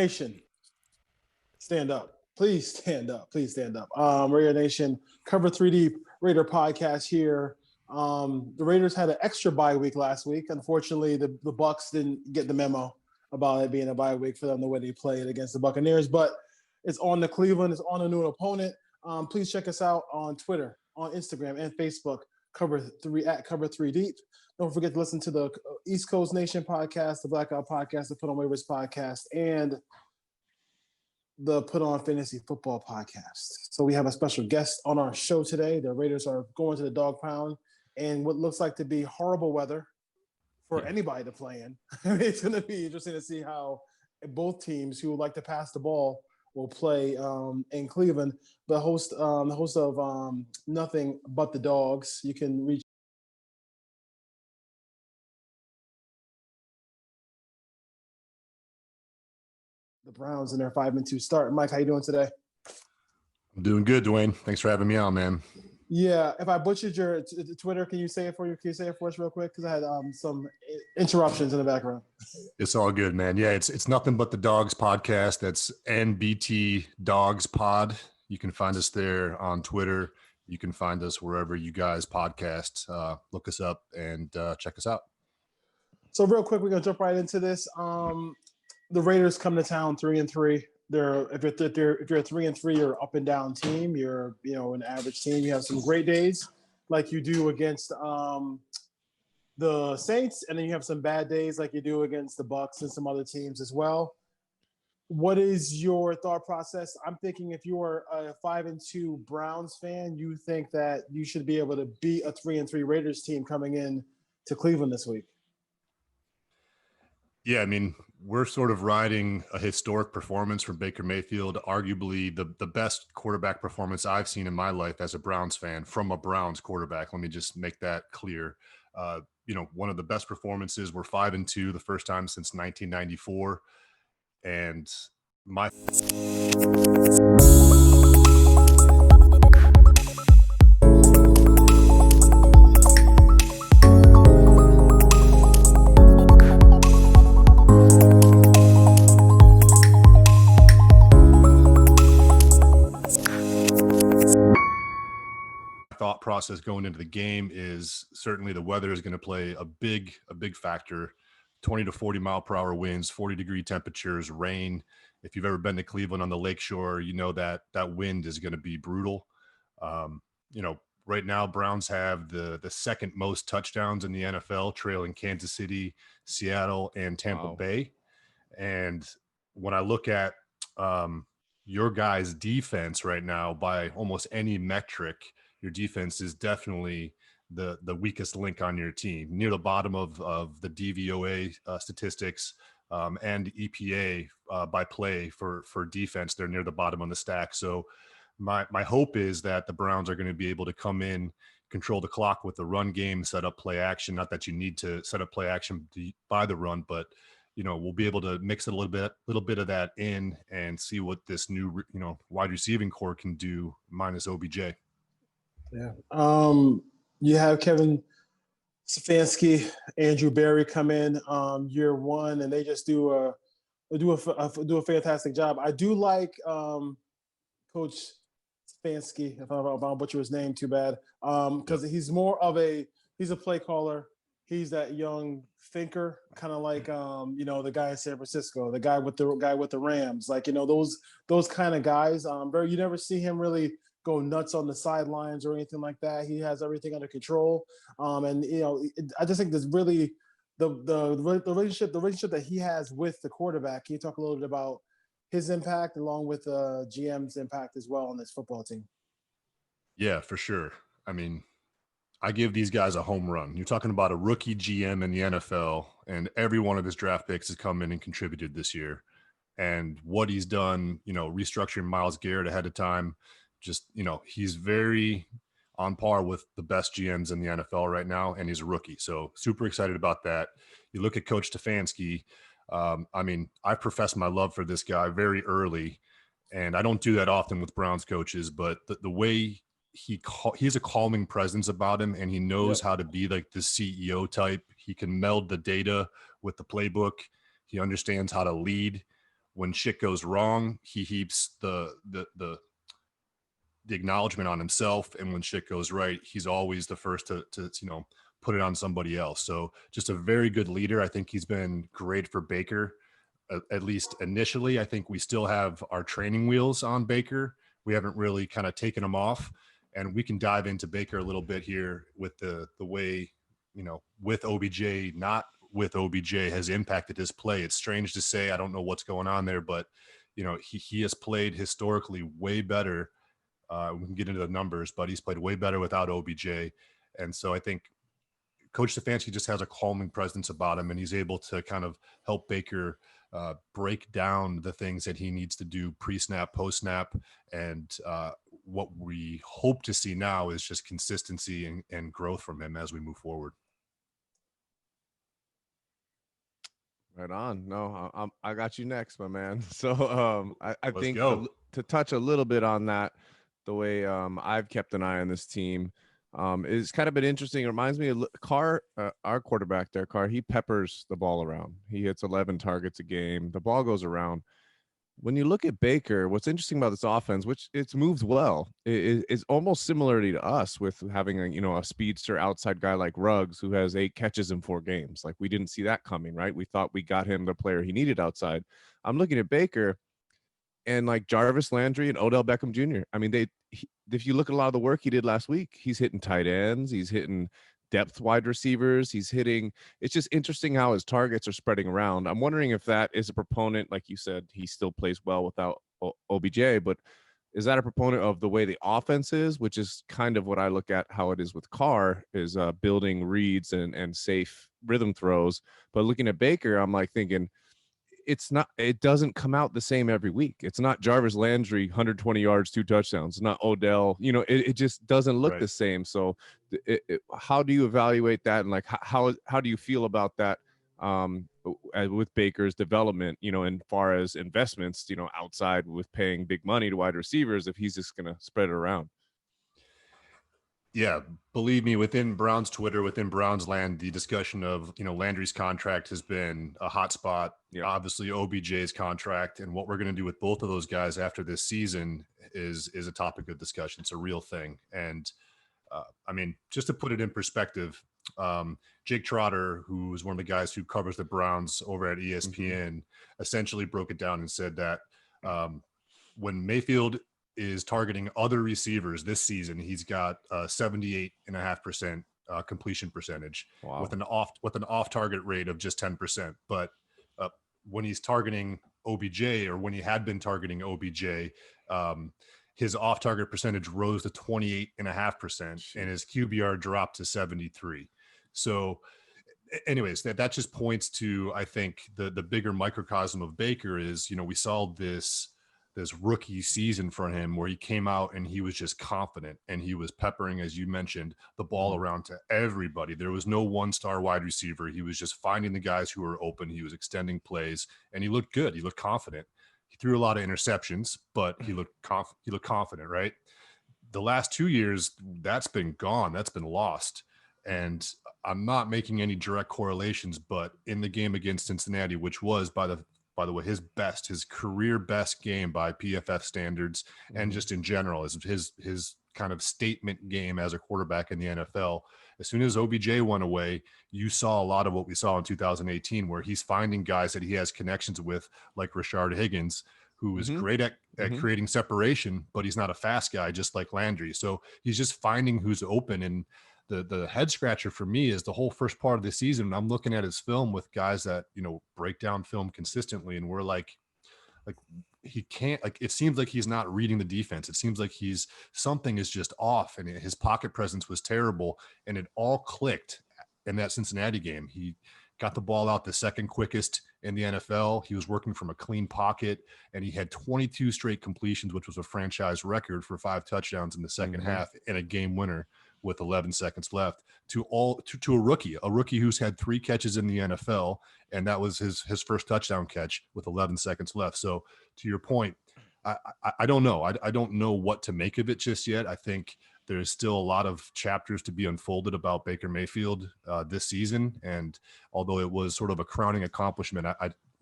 Nation, stand up. Please stand up. Please stand up. Raider Nation, Cover 3 Deep Raider podcast here. The Raiders had an extra bye week last week. Unfortunately, the Bucs didn't get the memo about it being a bye week for them the way they played against the Buccaneers. But it's on to Cleveland. It's on a new opponent. Please check us out on Twitter, on Instagram, and Facebook, at Cover 3 Deep. Don't forget to listen to the East Coast Nation podcast, the Blackout podcast, the Put on Waivers podcast, and the Put on Fantasy Football podcast. So we have a special guest on our show today. The Raiders are going to the dog pound and what looks like to be horrible weather for anybody to play in. It's going to be interesting to see how both teams who would like to pass the ball will play in Cleveland. The host of Nothing But the Dogs, you can reach the Browns in their 5-2 start. Mike, how you doing today? I'm doing good, Dwayne. Thanks for having me on, man. Yeah, if I butchered your Twitter, can you say it for you? Can you say it for us real quick? Because I had some interruptions in the background. It's all good, man. Yeah, it's Nothing But the Dogs podcast. That's NBT Dogs Pod. You can find us there on Twitter. You can find us wherever you guys podcast. Look us up and check us out. So real quick, we're gonna jump right into this. The Raiders come to town 3-3. If you're 3-3, you're an up and down team. You're an average team. You have some great days like you do against the Saints, and then you have some bad days like you do against the Bucs and some other teams as well. What is your thought process? I'm thinking if you are a 5-2 Browns fan, you think that you should be able to beat a 3-3 Raiders team coming in to Cleveland this week. Yeah, I mean, we're sort of riding a historic performance from Baker Mayfield, arguably the best quarterback performance I've seen in my life as a Browns fan from a Browns quarterback. Let me just make that clear. One of the best performances. We're 5-2, the first time since 1994. And my thought process going into the game is certainly the weather is going to play a big factor. 20 to 40 mile per hour winds, 40-degree temperatures, rain. If you've ever been to Cleveland on the lakeshore, you know that wind is going to be brutal. Right now Browns have the second most touchdowns in the NFL, trailing Kansas City, Seattle, and Tampa Bay. And when I look at your guys' defense right now, by almost any metric, your defense is definitely the weakest link on your team, near the bottom of the DVOA statistics and EPA by play for defense. They're near the bottom on the stack. So my hope is that the Browns are going to be able to come in, control the clock with the run game, set up play action. Not that you need to set up play action by the run, but we'll be able to mix it a little bit of that in and see what this new wide receiving core can do minus OBJ. Yeah. You have Kevin Stefanski, Andrew Berry come in year one, and they just do a fantastic job. I do like Coach Stefanski, if I don't butcher his name too bad, because he's more of he's a play caller. He's that young thinker, kind of like the guy in San Francisco, the guy with the Rams, those kind of guys. You never see him really go nuts on the sidelines or anything like that. He has everything under control. I just think there's really the relationship that he has with the quarterback. Can you talk a little bit about his impact along with GM's impact as well on this football team? Yeah, for sure. I mean, I give these guys a home run. You're talking about a rookie GM in the NFL, and every one of his draft picks has come in and contributed this year. And what he's done, restructuring Myles Garrett ahead of time, he's very on par with the best GMs in the NFL right now, and he's a rookie. So super excited about that. You look at Coach Stefanski. I professed my love for this guy very early, and I don't do that often with Browns coaches, but the way he has a calming presence about him, and he knows how to be like the CEO type. He can meld the data with the playbook. He understands how to lead when shit goes wrong, he heaps the acknowledgement on himself, and when shit goes right, he's always the first to put it on somebody else. So just a very good leader. I think he's been great for Baker, at least initially. I think we still have our training wheels on Baker. We haven't really kind of taken them off, and we can dive into Baker a little bit here with the way, with OBJ, not with OBJ, has impacted his play. It's strange to say. I don't know what's going on there, but he has played historically way better. We can get into the numbers, but he's played way better without OBJ. And so I think Coach Stefanski just has a calming presence about him, and he's able to kind of help Baker break down the things that he needs to do pre-snap, post-snap. And what we hope to see now is just consistency and growth from him as we move forward. Right on. No, I got you next, my man. So I think to touch a little bit on that, the way I've kept an eye on this team is kind of been interesting. It reminds me of Carr, our quarterback there, Carr. He peppers the ball around. He hits 11 targets a game. The ball goes around. When you look at Baker, what's interesting about this offense, which it's moved well, is almost similarly to us with having a speedster outside guy like Ruggs who has 8 catches in 4 games. Like, we didn't see that coming, right? We thought we got him the player he needed outside. I'm looking at Baker and like Jarvis Landry and Odell Beckham Jr. I mean, if you look at a lot of the work he did last week, he's hitting tight ends, he's hitting depth wide receivers, he's hitting. It's just interesting how his targets are spreading around. I'm wondering if that is a proponent, like you said, he still plays well without OBJ, but is that a proponent of the way the offense is, which is kind of what I look at how it is with Carr, is building reads and safe rhythm throws. But looking at Baker, I'm like thinking, it doesn't come out the same every week. It's not Jarvis Landry, 120 yards, 2 touchdowns. It's not Odell, it just doesn't look the same. So how do you evaluate that? And like, how do you feel about that with Baker's development, and far as investments, outside with paying big money to wide receivers, if he's just going to spread it around? Yeah, believe me, within Browns Twitter, within Browns land, the discussion of, Landry's contract has been a hot spot. Yeah. Obviously, OBJ's contract and what we're going to do with both of those guys after this season is a topic of discussion. It's a real thing. And I mean, just to put it in perspective, Jake Trotter, who is one of the guys who covers the Browns over at ESPN, essentially broke it down and said that when Mayfield is targeting other receivers this season, he's got 78.5% completion percentage. Wow. with an off target rate of just 10%. But when he's targeting OBJ, or when he had been targeting OBJ, his off target percentage rose to 28.5%, and his QBR dropped to 73. So anyways, that just points to, I think, the bigger microcosm of Baker is, we saw this rookie season for him where he came out and he was just confident, and he was peppering, as you mentioned, the ball around to everybody. There was no one-star wide receiver. He was just finding the guys who were open. He was extending plays, and he looked good. He looked confident. He threw a lot of interceptions, but he looked confident, right? The last 2 years, that's been gone. That's been lost. And I'm not making any direct correlations, but in the game against Cincinnati, which was, by the way, his career best game by PFF standards, and just in general, is his kind of statement game as a quarterback in the NFL. As soon as OBJ went away, you saw a lot of what we saw in 2018, where he's finding guys that he has connections with, like Rashard Higgins, who is great at creating separation, but he's not a fast guy, just like Landry. So he's just finding who's open. And the head scratcher for me is the whole first part of the season. I'm looking at his film with guys that, break down film consistently, and we're like he can't, like, it seems like he's not reading the defense. It seems like something is just off, and his pocket presence was terrible, and it all clicked in that Cincinnati game. He got the ball out the second quickest in the NFL. He was working from a clean pocket, and he had 22 straight completions, which was a franchise record for 5 touchdowns in the second half, and a game winner with 11 seconds left to a rookie who's had 3 catches in the NFL. And that was his first touchdown catch with 11 seconds left. So to your point, I don't know. I don't know what to make of it just yet. I think there's still a lot of chapters to be unfolded about Baker Mayfield this season. And although it was sort of a crowning accomplishment,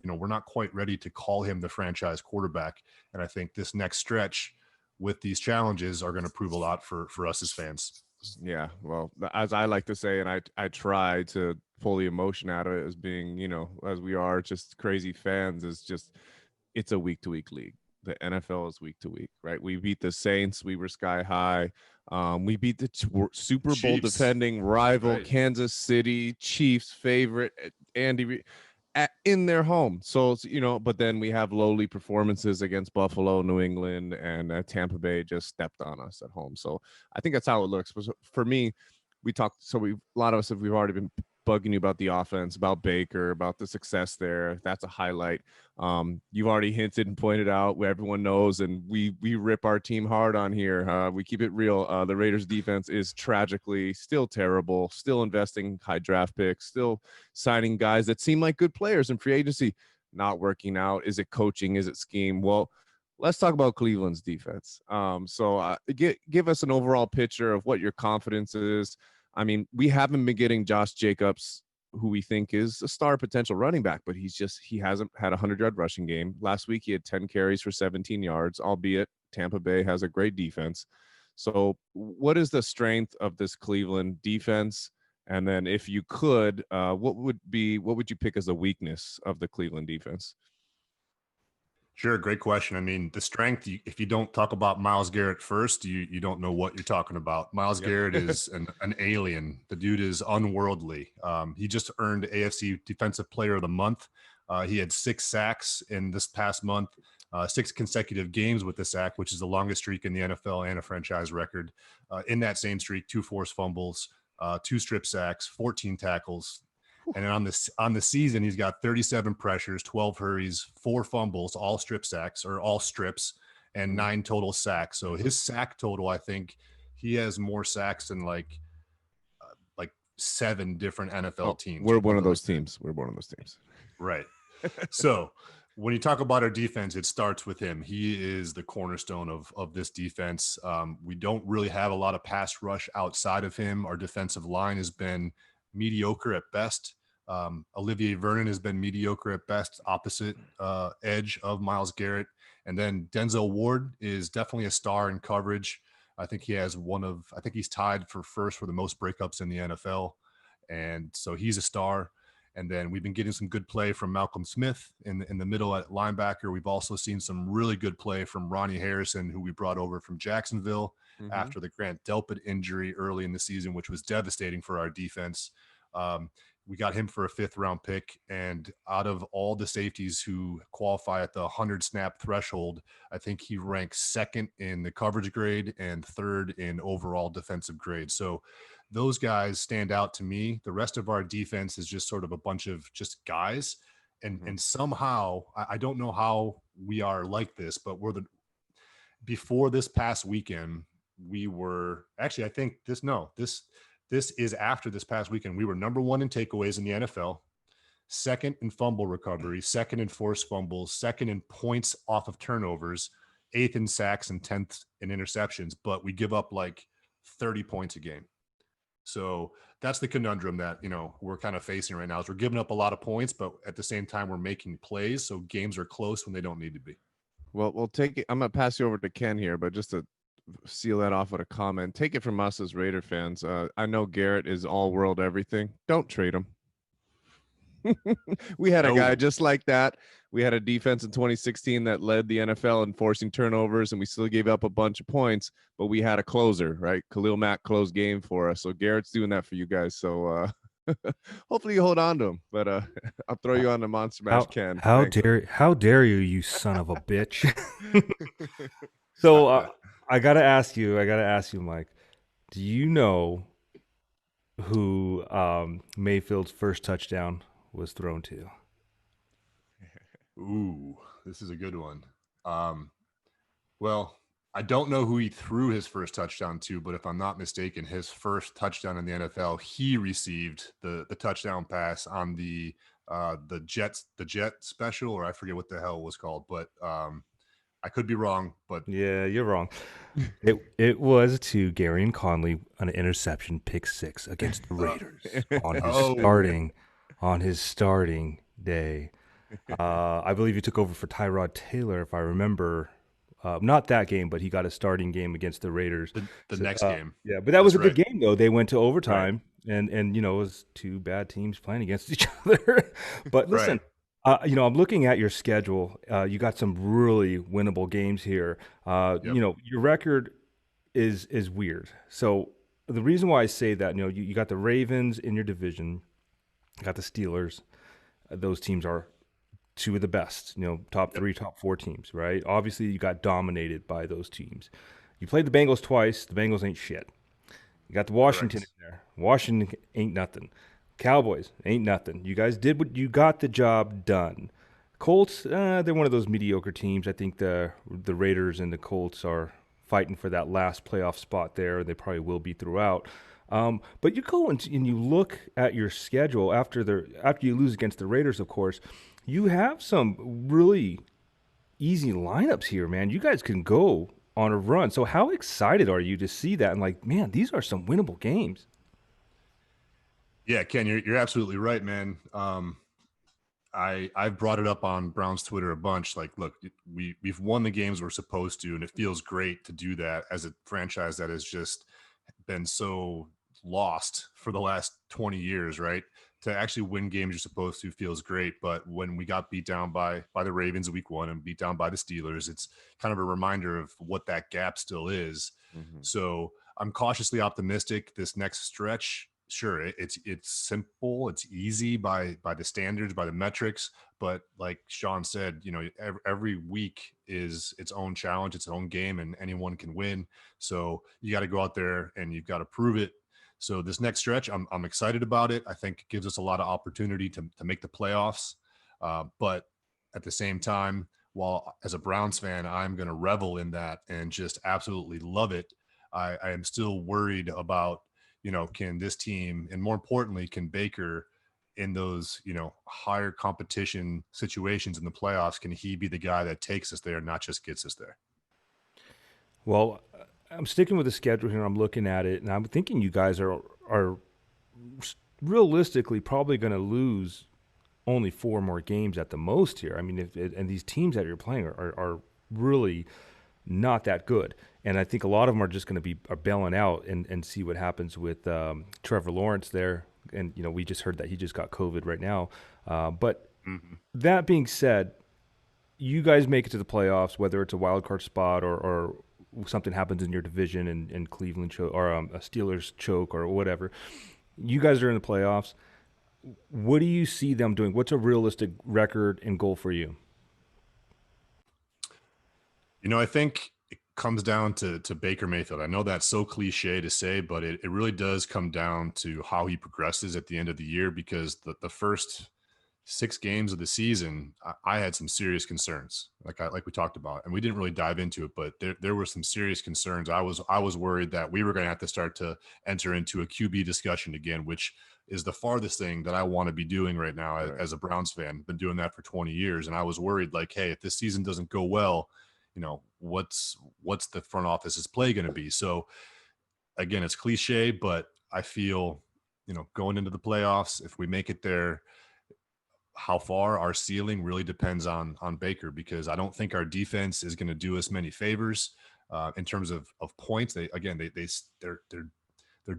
we're not quite ready to call him the franchise quarterback. And I think this next stretch with these challenges are going to prove a lot for us as fans. Yeah, well, as I like to say, and I try to pull the emotion out of it as being, as we are just crazy fans, is just it's a week to week league. The NFL is week to week, right? We beat the Saints, we were sky high. We beat the Super Bowl defending rival Kansas City Chiefs favorite Andy Reid in their home. So, but then we have lowly performances against Buffalo, New England, and Tampa Bay just stepped on us at home. So I think that's how it looks. For me, a lot of us we've already been bugging you about the offense, about Baker, about the success there. That's a highlight. You've already hinted and pointed out where everyone knows, and we rip our team hard on here. We keep it real. The Raiders defense is tragically still terrible, still investing high draft picks, still signing guys that seem like good players in free agency, not working out. Is it coaching? Is it scheme? Well, let's talk about Cleveland's defense. Give us an overall picture of what your confidence is. I mean, we haven't been getting Josh Jacobs, who we think is a star potential running back, but he hasn't had a 100-yard rushing game. Last week, he had 10 carries for 17 yards, albeit Tampa Bay has a great defense. So what is the strength of this Cleveland defense? And then if you could, what would you pick as the weakness of the Cleveland defense? Sure, great question. I mean, the strength, if you don't talk about Myles Garrett first, you don't know what you're talking about. Myles Garrett is an alien. The dude is unworldly. He just earned AFC Defensive Player of the Month. He had 6 sacks in this past month, 6 consecutive games with the sack, which is the longest streak in the NFL and a franchise record. In that same streak, 2 forced fumbles, 2 strip sacks, 14 tackles. And then on the season, he's got 37 pressures, 12 hurries, 4 fumbles, all strip sacks or all strips, and 9 total sacks. So his sack total, I think he has more sacks than like 7 different NFL teams. We're one of those teams. We're one of those teams. Right. So when you talk about our defense, it starts with him. He is the cornerstone of this defense. We don't really have a lot of pass rush outside of him. Our defensive line has been mediocre at best. Olivier Vernon has been mediocre at best, opposite edge of Myles Garrett. And then Denzel Ward is definitely a star in coverage. I think he's tied for first for the most breakups in the NFL. And so he's a star. And then we've been getting some good play from Malcolm Smith in the middle at linebacker. We've also seen some really good play from Ronnie Harrison, who we brought over from Jacksonville after the Grant Delpit injury early in the season, which was devastating for our defense. We got him for a 5th-round pick, and out of all the safeties who qualify at the 100-snap threshold, I think he ranks 2nd in the coverage grade and 3rd in overall defensive grade. So those guys stand out to me. The rest of our defense is just sort of a bunch of just guys, and somehow I don't know how we are like this, but before this past weekend, we were actually, I think this is after this past weekend. We were number 1 in takeaways in the NFL, 2nd in fumble recovery, 2nd in forced fumbles, 2nd in points off of turnovers, 8th in sacks, and 10th in interceptions. But we give up like 30 points a game. So that's the conundrum that, we're kind of facing right now is we're giving up a lot of points, but at the same time, we're making plays. So games are close when they don't need to be. Well, we'll take it. I'm going to pass you over to Ken here, but just to seal that off with a comment. Take it from us as Raider fans. I know Garrett is all world everything. Don't trade him. We had a guy just like that. We had a defense in 2016 that led the NFL in forcing turnovers, and we still gave up a bunch of points, but we had a closer, right? Khalil Mack closed game for us. So Garrett's doing that for you guys. So hopefully you hold on to him. But I'll throw you on the Monster Mash, Ken. How dare you, you son of a bitch. So I gotta ask you, Mike, do you know who Mayfield's first touchdown was thrown to? Ooh, this is a good one. Well, I don't know who he threw his first touchdown to, but if I'm not mistaken, his first touchdown in the NFL, he received the touchdown pass on the Jet special, or I forget what the hell it was called, but I could be wrong, but yeah, you're wrong. It was to Garyon Conley, an interception, pick 6 against the Raiders on his starting day. I believe he took over for Tyrod Taylor, if I remember. Not that game, but he got a starting game against the Raiders. The next game. Yeah, but that was a good game though. They went to overtime, and it was two bad teams playing against each other. But listen, I'm looking at your schedule. You got some really winnable games here. Your record is weird. So the reason why I say that, you got the Ravens in your division, you got the Steelers. Those teams are two of the best, top three, top four teams, right? Obviously, you got dominated by those teams. You played the Bengals twice. The Bengals ain't shit. You got the Washington in there. Washington ain't nothing. Cowboys ain't nothing. You guys did what you got the job done. Colts, they're one of those mediocre teams. I think the Raiders and the Colts are fighting for that last playoff spot there. They probably will be throughout. But you go and you look at your schedule after you lose against the Raiders, of course. You have some really easy lineups here, man. You guys can go on a run. So how excited are you to see that? And like, man, these are some winnable games. Yeah, Ken, you're absolutely right, man. I've brought it up on Brown's Twitter a bunch. Like, look, we've won the games we're supposed to, and it feels great to do that as a franchise that has just been so lost for the last 20 years, right? To actually win games you're supposed to feels great. But when we got beat down by the Ravens week 1 and beat down by the Steelers, it's kind of a reminder of what that gap still is. Mm-hmm. So I'm cautiously optimistic this next stretch. Sure, it's simple, it's easy by the standards, by the metrics, but like Sean said, every week is its own challenge, its own game, and anyone can win. So you got to go out there and you've got to prove it. So this next stretch, I'm excited about it. I think it gives us a lot of opportunity to make the playoffs. But at the same time, while as a Browns fan, I'm going to revel in that and just absolutely love it, I am still worried about, can this team, and more importantly, can Baker in those, higher competition situations in the playoffs, can he be the guy that takes us there, not just gets us there? Well, I'm sticking with the schedule here. I'm looking at it, and I'm thinking you guys are realistically probably going to lose only 4 more games at the most here. I mean, and these teams that you're playing are really not that good. And I think a lot of them are just going to are bailing out and see what happens with Trevor Lawrence there. And, we just heard that he just got COVID right now. But that being said, you guys make it to the playoffs, whether it's a wild card spot or something happens in your division and Cleveland choke or a Steelers choke or whatever. You guys are in the playoffs. What do you see them doing? What's a realistic record and goal for you? I think it comes down to Baker Mayfield. I know that's so cliche to say, but it really does come down to how he progresses at the end of the year, because the first 6 games of the season, I had some serious concerns, like we talked about, and we didn't really dive into it, but there were some serious concerns. I was worried that we were going to have to start to enter into a QB discussion again, which is the farthest thing that I want to be doing right now as a Browns fan. Been doing that for 20 years, and I was worried, like, hey, if this season doesn't go well, what's the front office's play going to be? So again, it's cliche, but I feel, going into the playoffs, if we make it there, how far our ceiling really depends on Baker, because I don't think our defense is going to do us many favors in terms of points. They're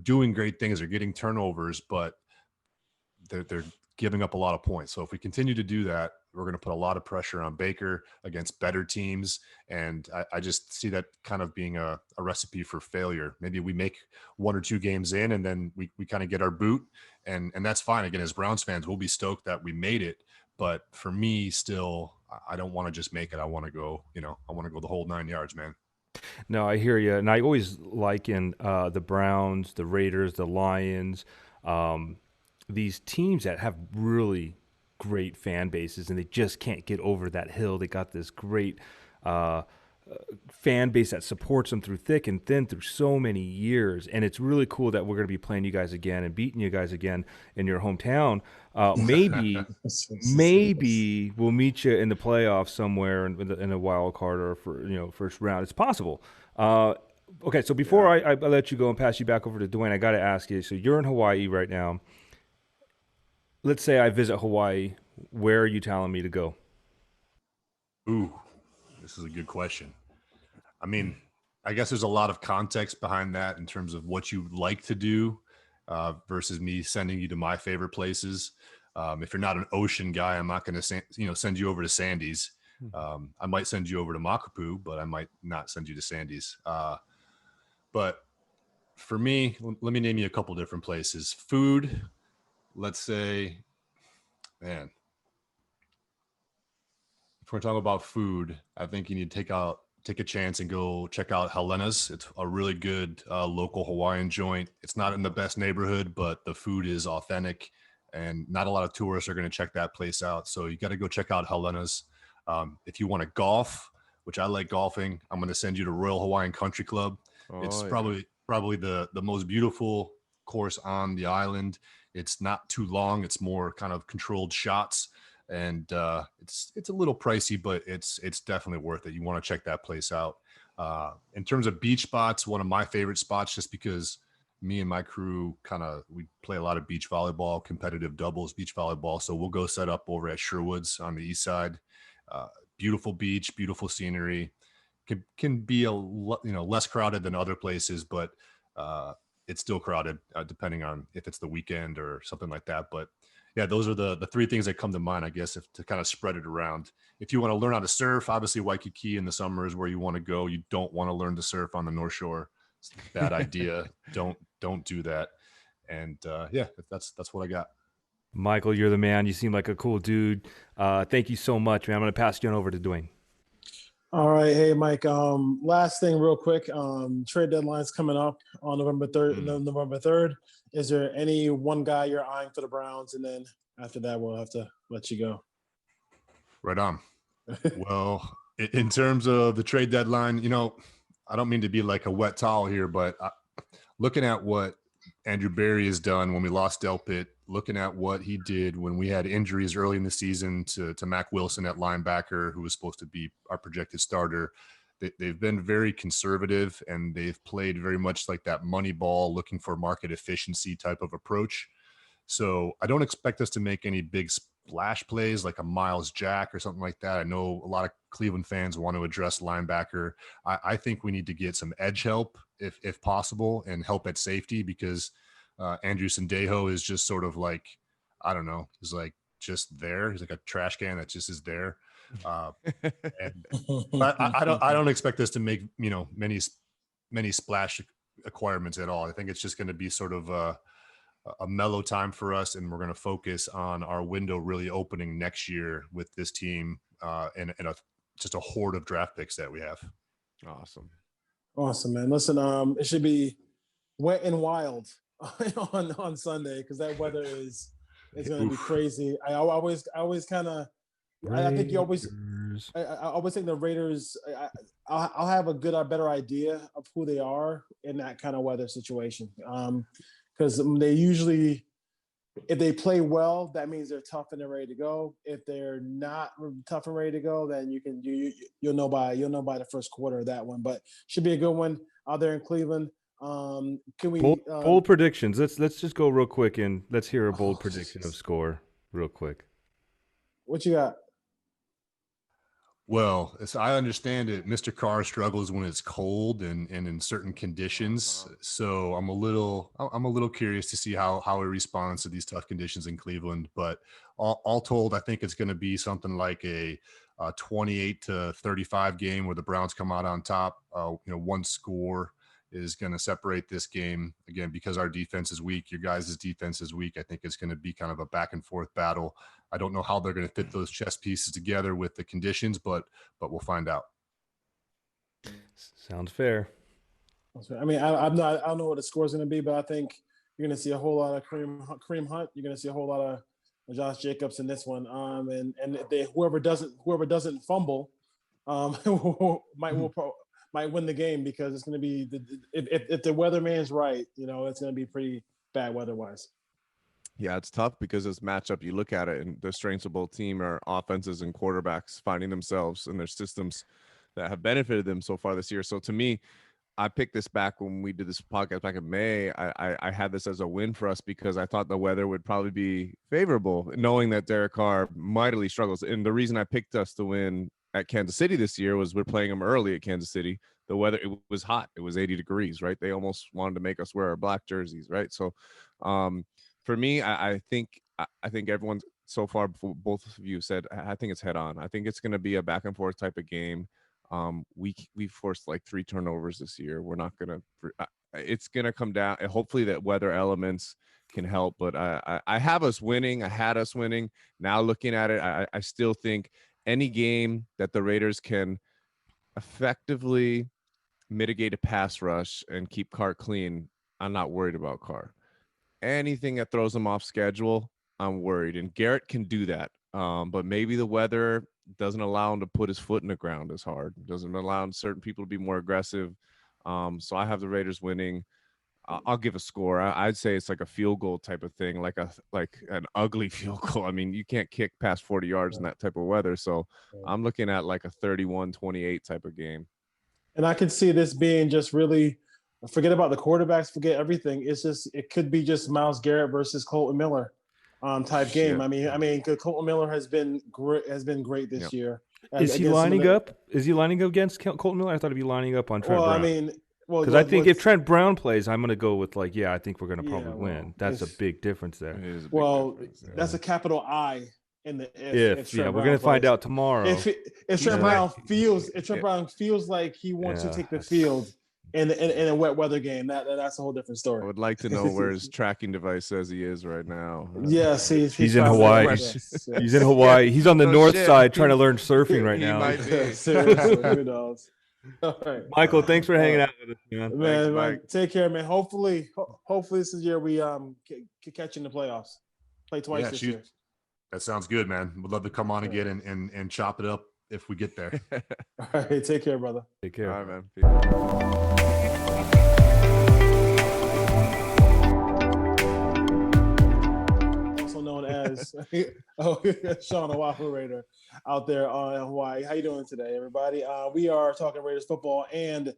doing great things. They're getting turnovers, but they're giving up a lot of points. So if we continue to do that, we're going to put a lot of pressure on Baker against better teams. And I just see that kind of being a recipe for failure. Maybe we make 1 or 2 games in and then we kind of get our boot, and that's fine. Again, as Browns fans, we'll be stoked that we made it. But for me, still, I don't want to just make it. I want to go, I want to go the whole 9 yards, man. No, I hear you. And I always liken the Browns, the Raiders, the Lions, these teams that have really great fan bases and they just can't get over that hill. They got this great fan base that supports them through thick and thin through so many years. And it's really cool that we're going to be playing you guys again and beating you guys again in your hometown. Maybe we'll meet you in the playoffs somewhere in a wild card or for first round. It's possible. Okay, so before I let you go and pass you back over to Dwayne, I got to ask you. So you're in Hawaii right now. Let's say I visit Hawaii where are you telling me to go? Ooh, this is a good question. I mean, I guess there's a lot of context behind that in terms of what you like to do versus me sending you to my favorite places. If you're not an ocean guy, I'm not going to send you over to Sandy's. I might send you over to Makapu, but I might not send you to Sandy's. But for me, let me name you a couple different places. Food, let's say, man, if we're talking about food, I think you need to take a chance and go check out Helena's. It's a really good local Hawaiian joint. It's not in the best neighborhood, but the food is authentic, and not a lot of tourists are going to check that place out. So you got to go check out Helena's. If you want to golf, which I like golfing, I'm going to send you to Royal Hawaiian Country Club. It's probably the most beautiful course on the island. It's not too long. It's more kind of controlled shots. And it's a little pricey, but it's definitely worth it. You want to check that place out. In terms of beach spots, one of my favorite spots, just because me and my crew we play a lot of beach volleyball, competitive doubles beach volleyball. So we'll go set up over at Sherwood's on the east side. Beautiful beach, beautiful scenery. Can be less crowded than other places, but it's still crowded depending on if it's the weekend or something like that. But yeah, those are the three things that come to mind, I guess, to kind of spread it around. If you want to learn how to surf, obviously Waikiki in the summer is where you want to go. You don't want to learn to surf on the North Shore. It's a bad idea. Don't do that. And that's what I got. Michael, you're the man. You seem like a cool dude. Thank you so much, man. I'm going to pass you on over to Dwayne. All right. Hey, Mike. Last thing real quick. Trade deadline's coming up on November 3rd. November 3rd. Is there any one guy you're eyeing for the Browns? And then after that, we'll have to let you go. Right on. Well, in terms of the trade deadline, I don't mean to be like a wet towel here, but looking at what Andrew Berry has done when we lost Delpit, looking at what he did when we had injuries early in the season to Mac Wilson at linebacker, who was supposed to be our projected starter. They've been very conservative, and they've played very much like that money ball, looking for market efficiency type of approach. So I don't expect us to make any big splash plays like a Miles Jack or something like that. I know a lot of Cleveland fans want to address linebacker. I think we need to get some edge help if possible, and help at safety, because Andrew Sendejo is just sort of like, I don't know, he's like just there. He's like a trash can that just is there. But I don't expect us to make many splash acquirements at all. I think it's just going to be sort of a mellow time for us, and we're going to focus on our window really opening next year with this team and just a horde of draft picks that we have. Awesome, man. Listen, it should be wet and wild on Sunday, because that weather is going to be crazy. I always kind of. I think you always. I always think the Raiders. I'll have a better idea of who they are in that kind of weather situation. Because they usually, if they play well, that means they're tough and they're ready to go. If they're not tough and ready to go, then you'll know by the first quarter of that one. But should be a good one out there in Cleveland. Can we bold predictions? Let's just go real quick and let's hear a bold prediction of score real quick. What you got? Well, as I understand it, Mr. Carr struggles when it's cold and in certain conditions. So I'm a little curious to see how he responds to these tough conditions in Cleveland. But all told, I think it's going to be something like a 28-35 game where the Browns come out on top. One score is going to separate this game, again, because our defense is weak. Your guys' defense is weak. I think it's going to be kind of a back and forth battle. I don't know how they're going to fit those chess pieces together with the conditions, but we'll find out. Sounds fair. I mean, I don't know what the score is going to be, but I think you're going to see a whole lot of Kareem Hunt. You're going to see a whole lot of Josh Jacobs in this one. And whoever doesn't fumble might win the game, because it's going to be if the weatherman's right, it's going to be pretty bad weather-wise. Yeah, it's tough because this matchup, you look at it, and the strengths of both team are offenses and quarterbacks finding themselves in their systems that have benefited them so far this year. So to me, I picked this back when we did this podcast back in May. I had this as a win for us because I thought the weather would probably be favorable, knowing that Derek Carr mightily struggles. And the reason I picked us to win at Kansas City this year was we're playing them early at Kansas City. The weather, it was hot. It was 80 degrees, right? They almost wanted to make us wear our black jerseys, right? So for me, I think everyone's so far, both of you said, I think it's head on. I think it's going to be a back and forth type of game. We forced like 3 turnovers this year. We're not gonna. It's gonna come down. Hopefully that weather elements can help. But I have us winning. I had us winning. Now looking at it, I still think any game that the Raiders can effectively mitigate a pass rush and keep Carr clean, I'm not worried about Carr. Anything that throws him off schedule, I'm worried. And Garrett can do that. But maybe the weather doesn't allow him to put his foot in the ground as hard. Doesn't allow certain people to be more aggressive. So I have the Raiders winning. I'll give a score. I'd say it's like a field goal type of thing, like an ugly field goal. I mean, you can't kick past 40 yards in that type of weather. So I'm looking at like a 31-28 type of game. And I can see this being just really, forget about the quarterbacks, forget everything. It's just, it could be just Myles Garrett versus Colton Miller type game. I mean, Colton Miller has been great this year. Is he lining up? Is he lining up against Colton Miller? I thought he'd be lining up on Trent Brown. Because I think if Trent Brown plays, I'm going to go with I think we're going to probably win. That's a big difference there. That's a capital I in the if we're going to find out tomorrow. If Trent Brown feels like he wants to take the field in a wet weather game, that's a whole different story. I would like to know where his tracking device says he is right now. Yes, he's in Hawaii. He's in Hawaii. He's on the north side trying to learn surfing right now. Might be. Seriously, who knows? All right. Michael, thanks for hanging out with us, man. Man, Thanks, take care, man. Hopefully this is the year we catch in the playoffs. Play twice this year. That sounds good, man. Would love to come on again and chop it up if we get there. All right, take care, brother. Take care. All right, man. As Sean Oahu Raider out there in Hawaii. How you doing today, everybody? We are talking Raiders football, and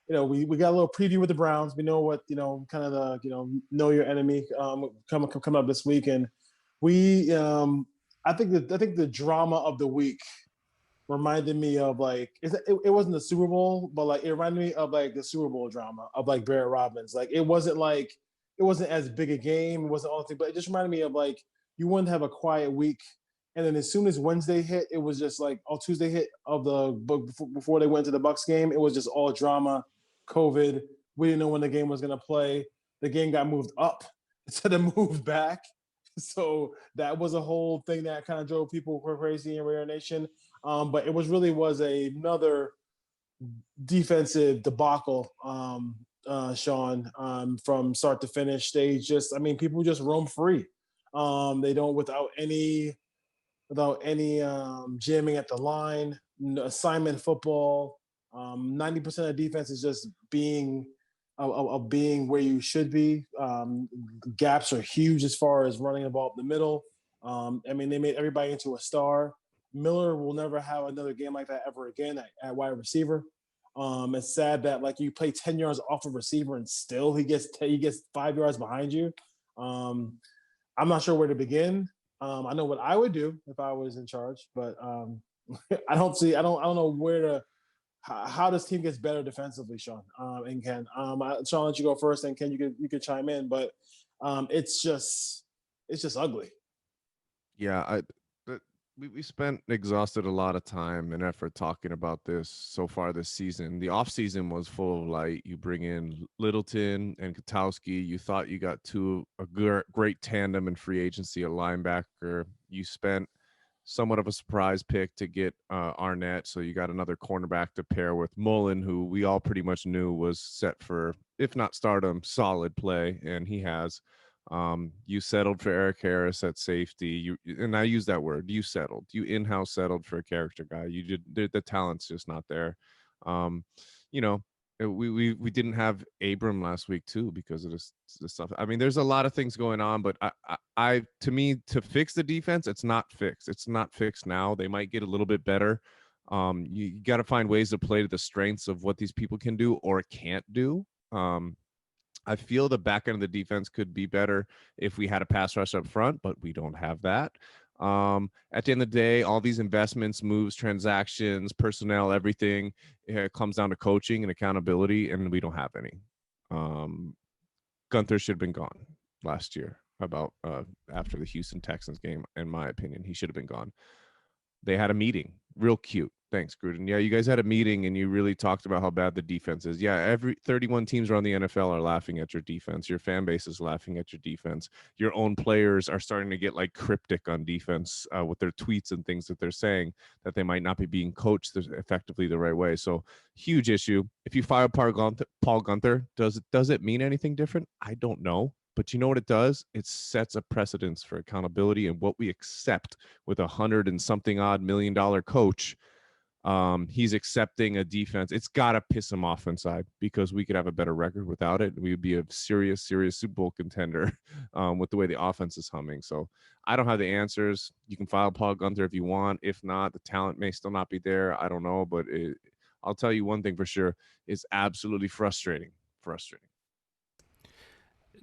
we got a little preview with the Browns. We know what kind of the know your enemy coming up this week, and we I think the drama of the week reminded me of it wasn't the Super Bowl, but it reminded me of the Super Bowl drama of Barrett Robbins. it wasn't as big a game, it wasn't all the thing, but it just reminded me of you wouldn't have a quiet week. And then as soon as Wednesday hit, it was just Tuesday hit of the before they went to the Bucs game, it was just all drama, COVID. We didn't know when the game was going to play. The game got moved up instead of moved back. So that was a whole thing that kind of drove people crazy in Raider Nation. But it was another defensive debacle, Sean, from start to finish. People just roam free. They don't without any jamming at the line, assignment football. 90% of defense is just being where you should be. Gaps are huge as far as running the ball up the middle. They made everybody into a star. Miller will never have another game like that ever again at wide receiver. It's sad that you play 10 yards off a receiver and still he gets 5 yards behind you. I'm not sure where to begin. I know what I would do if I was in charge, but I don't know how this team gets better defensively, Sean and Ken. Sean, I'll let you go first, and Ken, you could chime in, but it's just ugly. Yeah, we exhausted a lot of time and effort talking about this so far this season. The offseason was full of light. You bring in Littleton and Kotowski. You thought you got a great tandem in free agency, a linebacker. You spent somewhat of a surprise pick to get Arnett, so you got another cornerback to pair with Mullen, who we all pretty much knew was set for, if not stardom, solid play, and he has. You settled for Eric Harris at safety. And I use that word. You settled. You in-house settled for a character guy. The talent's just not there. We didn't have Abram last week too because of this stuff. I mean, there's a lot of things going on, but to me, to fix the defense, it's not fixed. It's not fixed now. They might get a little bit better. You got to find ways to play to the strengths of what these people can do or can't do. I feel the back end of the defense could be better if we had a pass rush up front, but we don't have that. At the end of the day, all these investments, moves, transactions, personnel, everything, it comes down to coaching and accountability, and we don't have any. Gunther should have been gone last year after the Houston Texans game. In my opinion, he should have been gone. They had a meeting. Real cute. Thanks, Gruden. Yeah, you guys had a meeting and you really talked about how bad the defense is. Yeah, every 31 teams around the NFL are laughing at your defense. Your fan base is laughing at your defense. Your own players are starting to get like cryptic on defense with their tweets and things that they're saying that they might not be being coached effectively the right way. So huge issue. If you fire Paul Gunther, does it mean anything different? I don't know. But you know what it does? It sets a precedence for accountability and what we accept with $100 and something odd $1 million coach. He's accepting a defense. It's got to piss him off inside because we could have a better record without it. We would be a serious Super Bowl contender with the way the offense is humming. So I don't have the answers. You can file Paul Gunther if you want. If not, the talent may still not be there. I don't know. But I'll tell you one thing for sure. It's absolutely frustrating.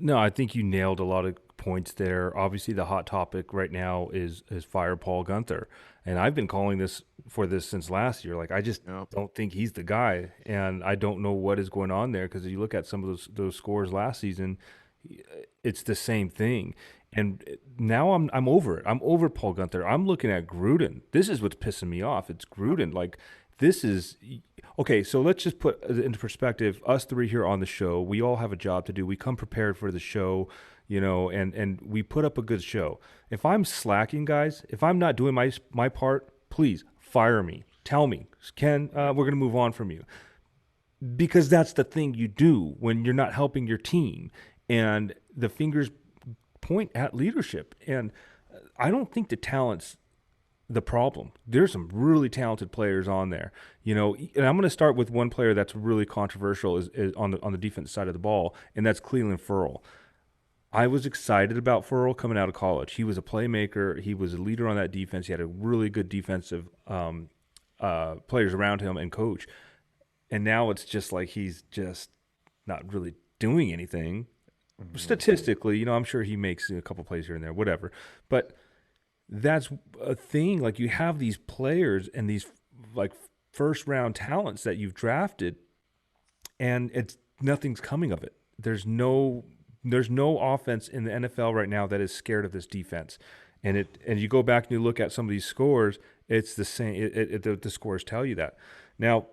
No, I think you nailed a lot of points there. Obviously, the hot topic right now is fire Paul Gunther, and I've been calling this since last year. Like, I just don't think he's the guy, and I don't know what is going on there because if you look at some of those scores last season, it's the same thing. And now I'm over it. I'm over Paul Gunther. I'm looking at Gruden. This is what's pissing me off. It's Gruden. Like, this is okay. So let's just put into perspective. Us three here on the show, we all have a job to do. We come prepared for the show, and we put up a good show. If I'm slacking, guys, if I'm not doing my part, please fire me. Tell me, Ken, we're gonna move on from you, because that's the thing you do when you're not helping your team, and the fingers point at leadership. And I don't think the talent's the problem. There's some really talented players on there, and I'm going to start with one player that's really controversial is on the defense side of the ball, and that's Clelin Ferrell. I was excited about Ferrell coming out of college. He was a playmaker. He was a leader on that defense. He had a really good defensive players around him and coach. And now it's just like he's just not really doing anything. Mm-hmm. Statistically, I'm sure he makes a couple plays here and there, whatever. But that's a thing. Like, you have these players and these like first round talents that you've drafted, and nothing's coming of it. There's no offense in the NFL right now that is scared of this defense. And you go back and you look at some of these scores, it's the same. The scores tell you that. Now,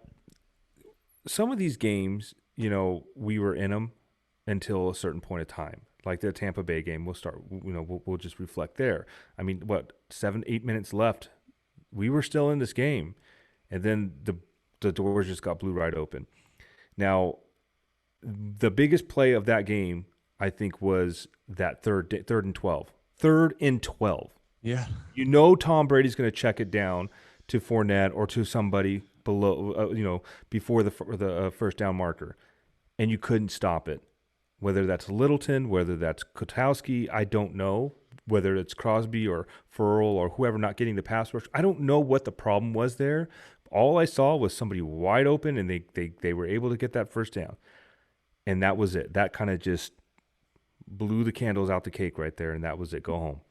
some of these games, we were in them until a certain point of time. Like the Tampa Bay game, we'll just reflect there. I mean, 7-8 minutes left, we were still in this game, and then the doors just got blew right open. Now, the biggest play of that game, I think, was that third and 12. 3rd and 12. Yeah. Tom Brady's going to check it down to Fournette or to somebody below, before the first down marker, and you couldn't stop it. Whether that's Littleton, whether that's Kotowski, I don't know. Whether it's Crosby or Ferrell or whoever not getting the pass rush, I don't know what the problem was there. All I saw was somebody wide open, and they were able to get that first down. And that was it. That kind of just blew the candles out the cake right there, and that was it. Go home.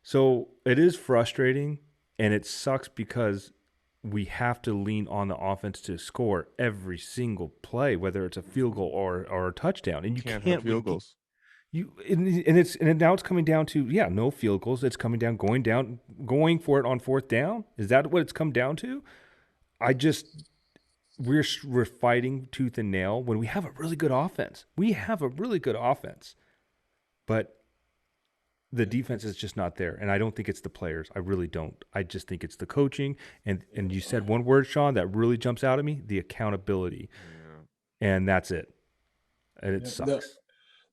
So it is frustrating, and it sucks because we have to lean on the offense to score every single play, whether it's a field goal or a touchdown. And you can't have field goals. And now it's coming down to no field goals. It's coming down, going for it on 4th down. Is that what it's come down to? We're fighting tooth and nail when we have a really good offense. But the defense is just not there, and I don't think it's the players. I really don't. I just think it's the coaching, and you said one word, Sean, that really jumps out at me: the accountability. Yeah. And that's it. And it sucks.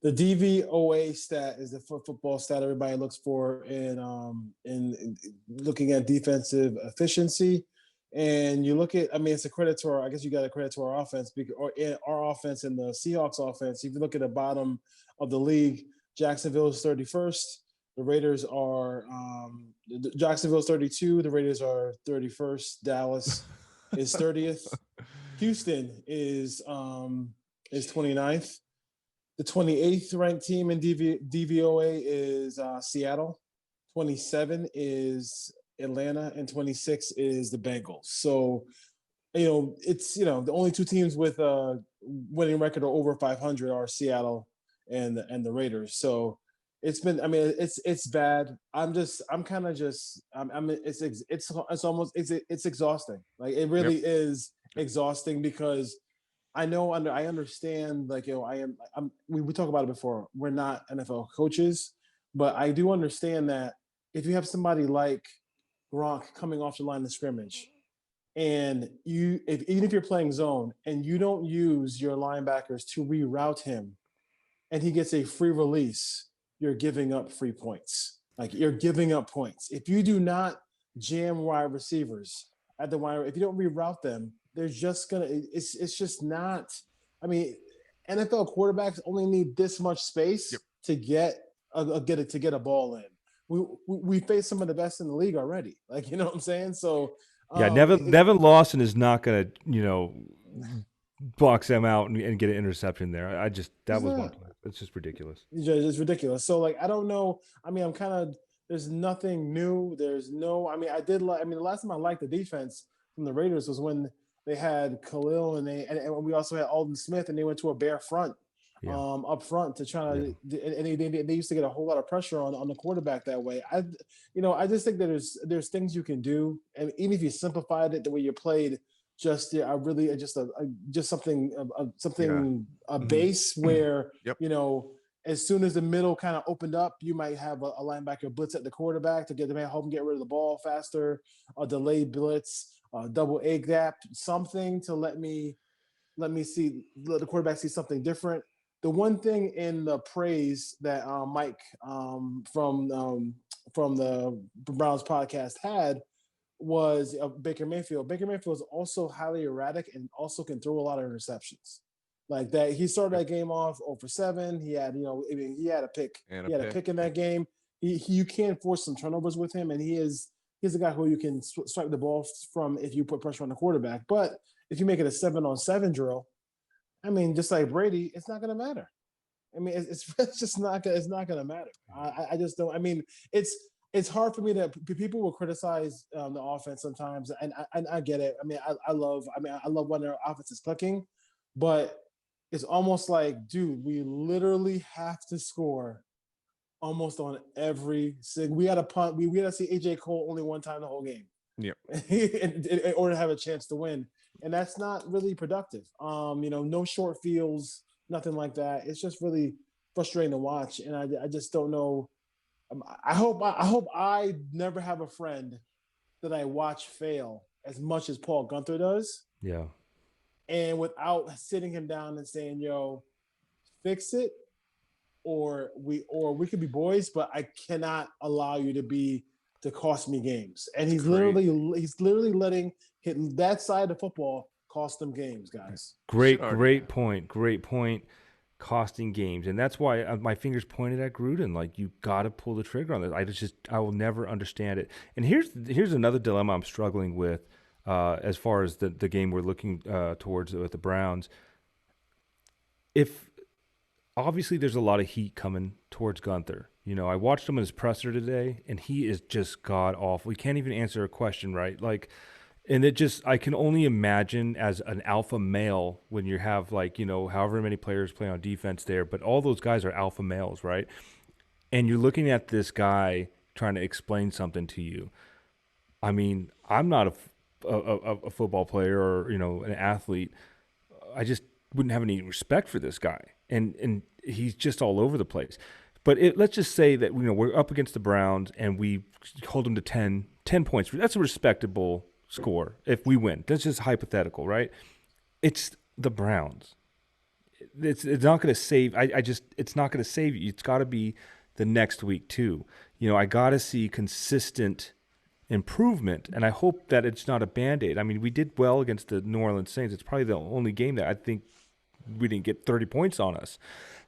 The DVOA stat is the football stat everybody looks for in looking at defensive efficiency. And you look at, it's a credit to I guess you got to credit to our offense, or our offense and the Seahawks offense. If you look at the bottom of the league, Jacksonville is 31st. The Raiders are Jacksonville's 32. The Raiders are 31st. Dallas is 30th. Houston is 29th. The 28th ranked team in DVOA is Seattle. 27 is Atlanta, and 26 is the Bengals. So, it's the only two teams with a winning record of over 500 are Seattle and the Raiders. So it's been, it's bad. It's exhausting. Like, it really is exhausting, because I understand, like, we talk about it before. We're not NFL coaches, but I do understand that if you have somebody like Gronk coming off the line of scrimmage, and even if you're playing zone and you don't use your linebackers to reroute him, and he gets a free release, you're giving up free points. Like, you're giving up points. If you do not jam wide receivers at the wide, if you don't reroute them, they're just gonna. It's just not. NFL quarterbacks only need this much space to get a ball in. We face some of the best in the league already. Like, you know what I'm saying? So Nevin Lawson is not gonna box them out and get an interception there. That was one play. It's just ridiculous. It's ridiculous. So, like, I don't know. There's nothing new. There's no. The last time I liked the defense from the Raiders was when they had Khalil and we also had Alden Smith, and they went to a bare front up front to try to. And they used to get a whole lot of pressure on the quarterback that way. I just think that there's things you can do, and even if you simplified it the way you played. Just something a base where as soon as the middle kind of opened up, you might have a linebacker blitz at the quarterback to help him get rid of the ball faster, a delayed blitz, double A gap, something to let the quarterback see something different. The one thing in the praise that Mike from the Browns podcast had was Baker Mayfield. Baker Mayfield is also highly erratic and also can throw a lot of interceptions. Like that, he started that game off 0 for 7. He had, he had a pick. He had a pick in that game. You can force some turnovers with him, and he's a guy who you can swipe the ball from if you put pressure on the quarterback. But if you make it a 7-on-7 drill, just like Brady, it's not going to matter. It's just not. It's not going to matter. I just don't. It's hard for me to. People will criticize the offense sometimes, and I get it. I love when their offense is clicking, but it's almost like, dude, we literally have to score almost on every single. We had a punt. We had to see AJ Cole only one time the whole game. Yep. in order to have a chance to win, and that's not really productive. No short fields, nothing like that. It's just really frustrating to watch, and I just don't know. I hope I never have a friend that I watch fail as much as Paul Gunther does. Yeah. And without sitting him down and saying, "Yo, fix it," or we could be boys, but I cannot allow you to cost me games. And he's literally letting that side of football cost them games, guys. Great point. Costing games, and that's why my fingers pointed at Gruden. Like, you got to pull the trigger on this. I will never understand it. And here's another dilemma I'm struggling with as far as the game we're looking towards with the Browns. If obviously there's a lot of heat coming towards Gunther. I watched him in his presser today, and he is just god awful. He can't even answer a question right. Like. And I can only imagine as an alpha male when you have however many players play on defense there, but all those guys are alpha males, right? And you're looking at this guy trying to explain something to you. I'm not a football player or, an athlete. I just wouldn't have any respect for this guy. And he's just all over the place. But let's just say that, we're up against the Browns and we hold them to 10 points. That's a respectable score if we win. That's just hypothetical, right? It's the Browns. It's not going to save. It's not going to save you. It's got to be the next week too. I got to see consistent improvement, and I hope that it's not a Band-Aid. We did well against the New Orleans Saints. It's probably the only game that I think we didn't get 30 points on us,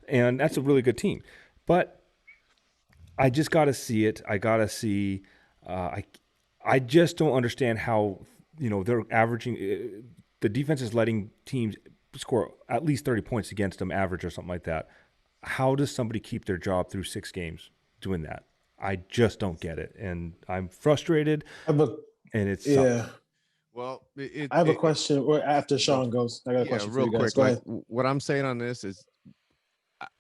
and that's a really good team. But I just got to see it. I got to see. I just don't understand how, they're averaging. The defense is letting teams score at least 30 points against them, average or something like that. How does somebody keep their job through 6 games doing that? I just don't get it, and I'm frustrated. And it's yeah. Well, I have a question. After Sean goes, I got a question for you guys. Quick. Go ahead. What I'm saying on this is,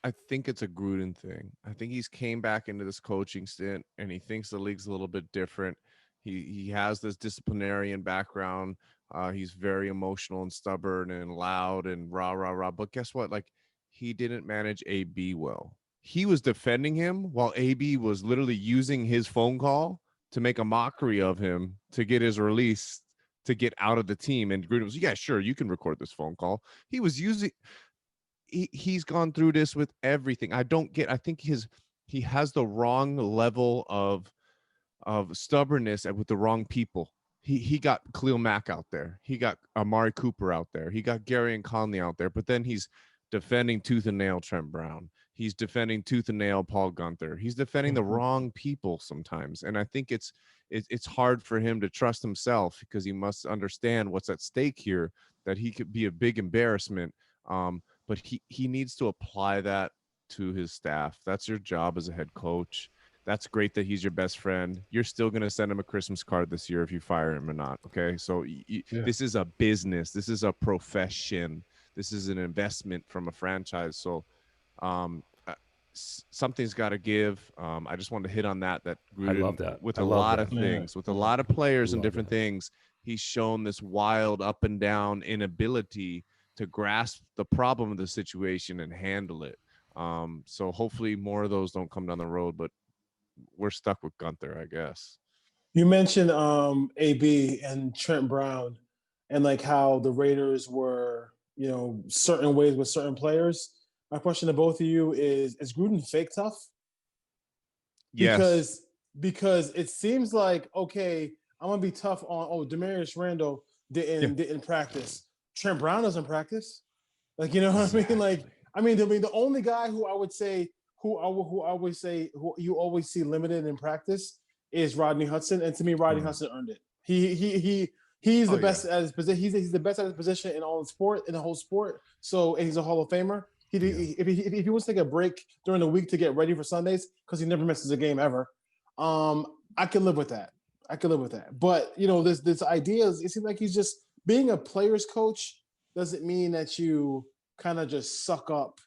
I think it's a Gruden thing. I think he's came back into this coaching stint, and he thinks the league's a little bit different. He has this disciplinarian background. He's very emotional and stubborn and loud and rah rah rah. But guess what? Like, he didn't manage AB well. He was defending him while AB was literally using his phone call to make a mockery of him to get his release, to get out of the team. And Gruden was, yeah, sure, you can record this phone call. He was using. He's gone through this with everything. I think he has the wrong level of stubbornness with the wrong people. He got Khalil Mack out there. He got Amari Cooper out there. He got Gary and Conley out there. But then he's defending tooth and nail Trent Brown. He's defending tooth and nail Paul Gunther. He's defending the wrong people sometimes. And I think it's hard for him to trust himself, because he must understand what's at stake here, that he could be a big embarrassment. But he needs to apply that to his staff. That's your job as a head coach. That's great that he's your best friend. You're still going to send him a Christmas card this year if you fire him or not. Okay. So this is a business. This is a profession. This is an investment from a franchise. So something's got to give. I just wanted to hit on that Gruden, I love that. With a lot of things, with a lot of players and different things, he's shown this wild up and down inability to grasp the problem of the situation and handle it. So hopefully more of those don't come down the road, but we're stuck with Gunther, I guess. You mentioned AB and Trent Brown, and like how the Raiders were, certain ways with certain players. My question to both of you is Gruden fake tough? Yes. Because it seems like, okay, I'm gonna be tough on Demarius Randall didn't practice. Trent Brown doesn't practice. Like, you know what I mean? Like, the only guy who I would say who you always see limited in practice is Rodney Hudson, and to me, Rodney Hudson earned it. He's the best at his position. He's the best at his position in all sport, in the whole sport. So, and he's a Hall of Famer. If he wants to take a break during the week to get ready for Sundays, because he never misses a game ever, I can live with that. But this idea is, it seems like he's just being a player's coach doesn't mean that you kind of just suck up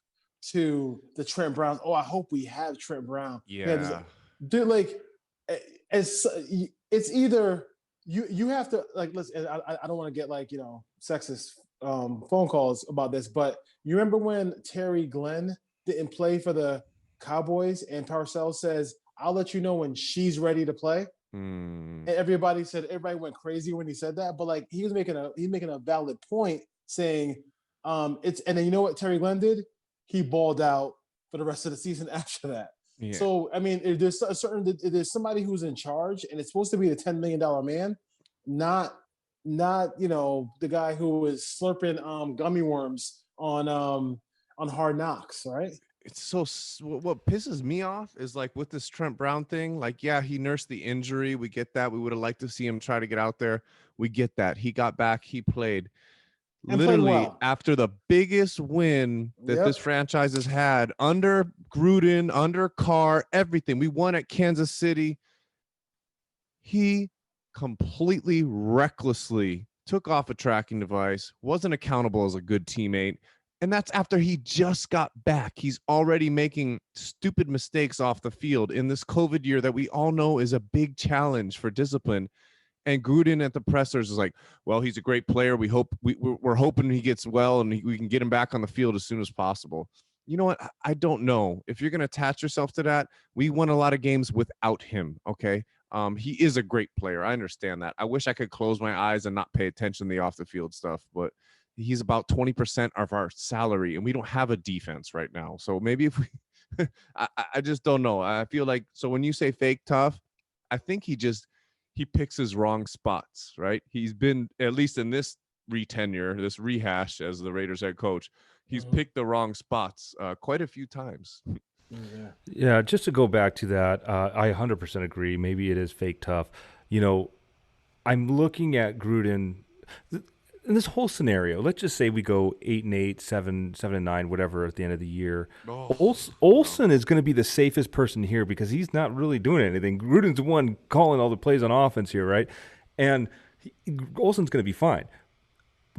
to the Trent Brown. Oh, I hope we have Trent Brown. Yeah. Dude, like, it's either you have to, like, listen, I don't want to get, like, sexist phone calls about this, but you remember when Terry Glenn didn't play for the Cowboys and Parcells says, I'll let you know when she's ready to play? And everybody went crazy when he said that, but like he's making a valid point, saying and then you know what Terry Glenn did? He balled out for the rest of the season after that. Yeah. So if there's somebody who's in charge, and it's supposed to be the $10 million man, not the guy who was slurping gummy worms on Hard Knocks, right? It's so, what pisses me off is, like, with this Trent Brown thing, like, yeah, he nursed the injury. We get that. We would have liked to see him try to get out there. We get that. He got back. He played. And literally played well. After the biggest win that this franchise has had under Gruden, under Carr, everything. We won at Kansas City. He completely recklessly took off a tracking device, wasn't accountable as a good teammate. And that's after he just got back. He's already making stupid mistakes off the field in this COVID year that we all know is a big challenge for discipline. And Gruden at the pressers is like, well, he's a great player. We're hoping he gets well and we can get him back on the field as soon as possible. You know what? I don't know. If you're going to attach yourself to that, we won a lot of games without him, okay? He is a great player. I understand that. I wish I could close my eyes and not pay attention to the off-the-field stuff, but he's about 20% of our salary, and we don't have a defense right now. So maybe if we I just don't know. I feel like, so when you say fake tough, I think he picks his wrong spots, right? He's been, at least in this retenure, this rehash as the Raiders head coach, he's picked the wrong spots quite a few times. Yeah, just to go back to that, I 100% agree. Maybe it is fake tough. I'm looking at Gruden in this whole scenario. Let's just say we go 8-8, 7-9, whatever at the end of the year. Olsen is going to be the safest person here because he's not really doing anything. Gruden's the one calling all the plays on offense here, right? And Olsen's going to be fine.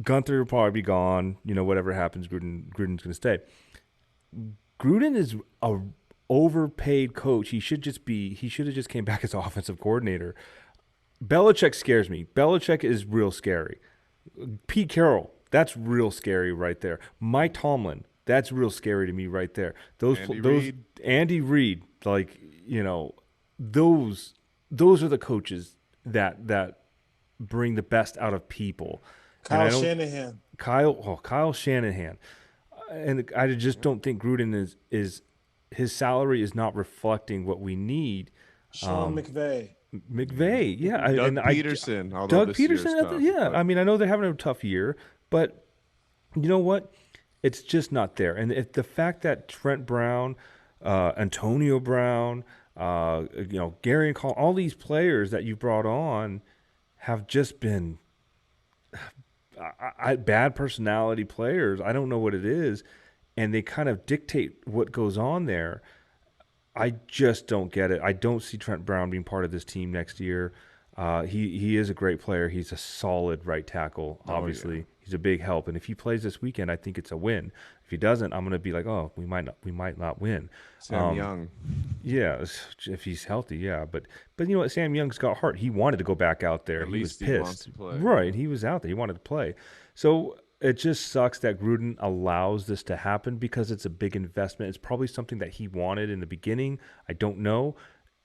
Gunther will probably be gone. Whatever happens, Gruden's going to stay. Gruden is a overpaid coach. He should have just came back as offensive coordinator. Belichick scares me. Belichick is real scary. Pete Carroll, that's real scary right there. Mike Tomlin, that's real scary to me right there. Andy Reid, those are the coaches that bring the best out of people. Kyle Shanahan. Kyle Shanahan. And I just don't think Gruden is his salary is not reflecting what we need. Sean McVay, yeah. Doug Peterson. Yeah. I mean, I know they're having a tough year, but you know what? It's just not there. And the fact that Trent Brown, Antonio Brown, Gary and Cole, all these players that you brought on have just been bad personality players. I don't know what it is, and they kind of dictate what goes on there. I just don't get it. I don't see Trent Brown being part of this team next year. He is a great player. He's a solid right tackle. Obviously, he's a big help. And if he plays this weekend, I think it's a win. If he doesn't, I'm going to be like, oh, we might not win. Sam Young, yeah, if he's healthy, yeah. But you know what? Sam Young's got heart. He wanted to go back out there. At he least was pissed. He wants to play. Right? He was out there. He wanted to play. So it just sucks that Gruden allows this to happen because it's a big investment. It's probably something that he wanted in the beginning. I don't know,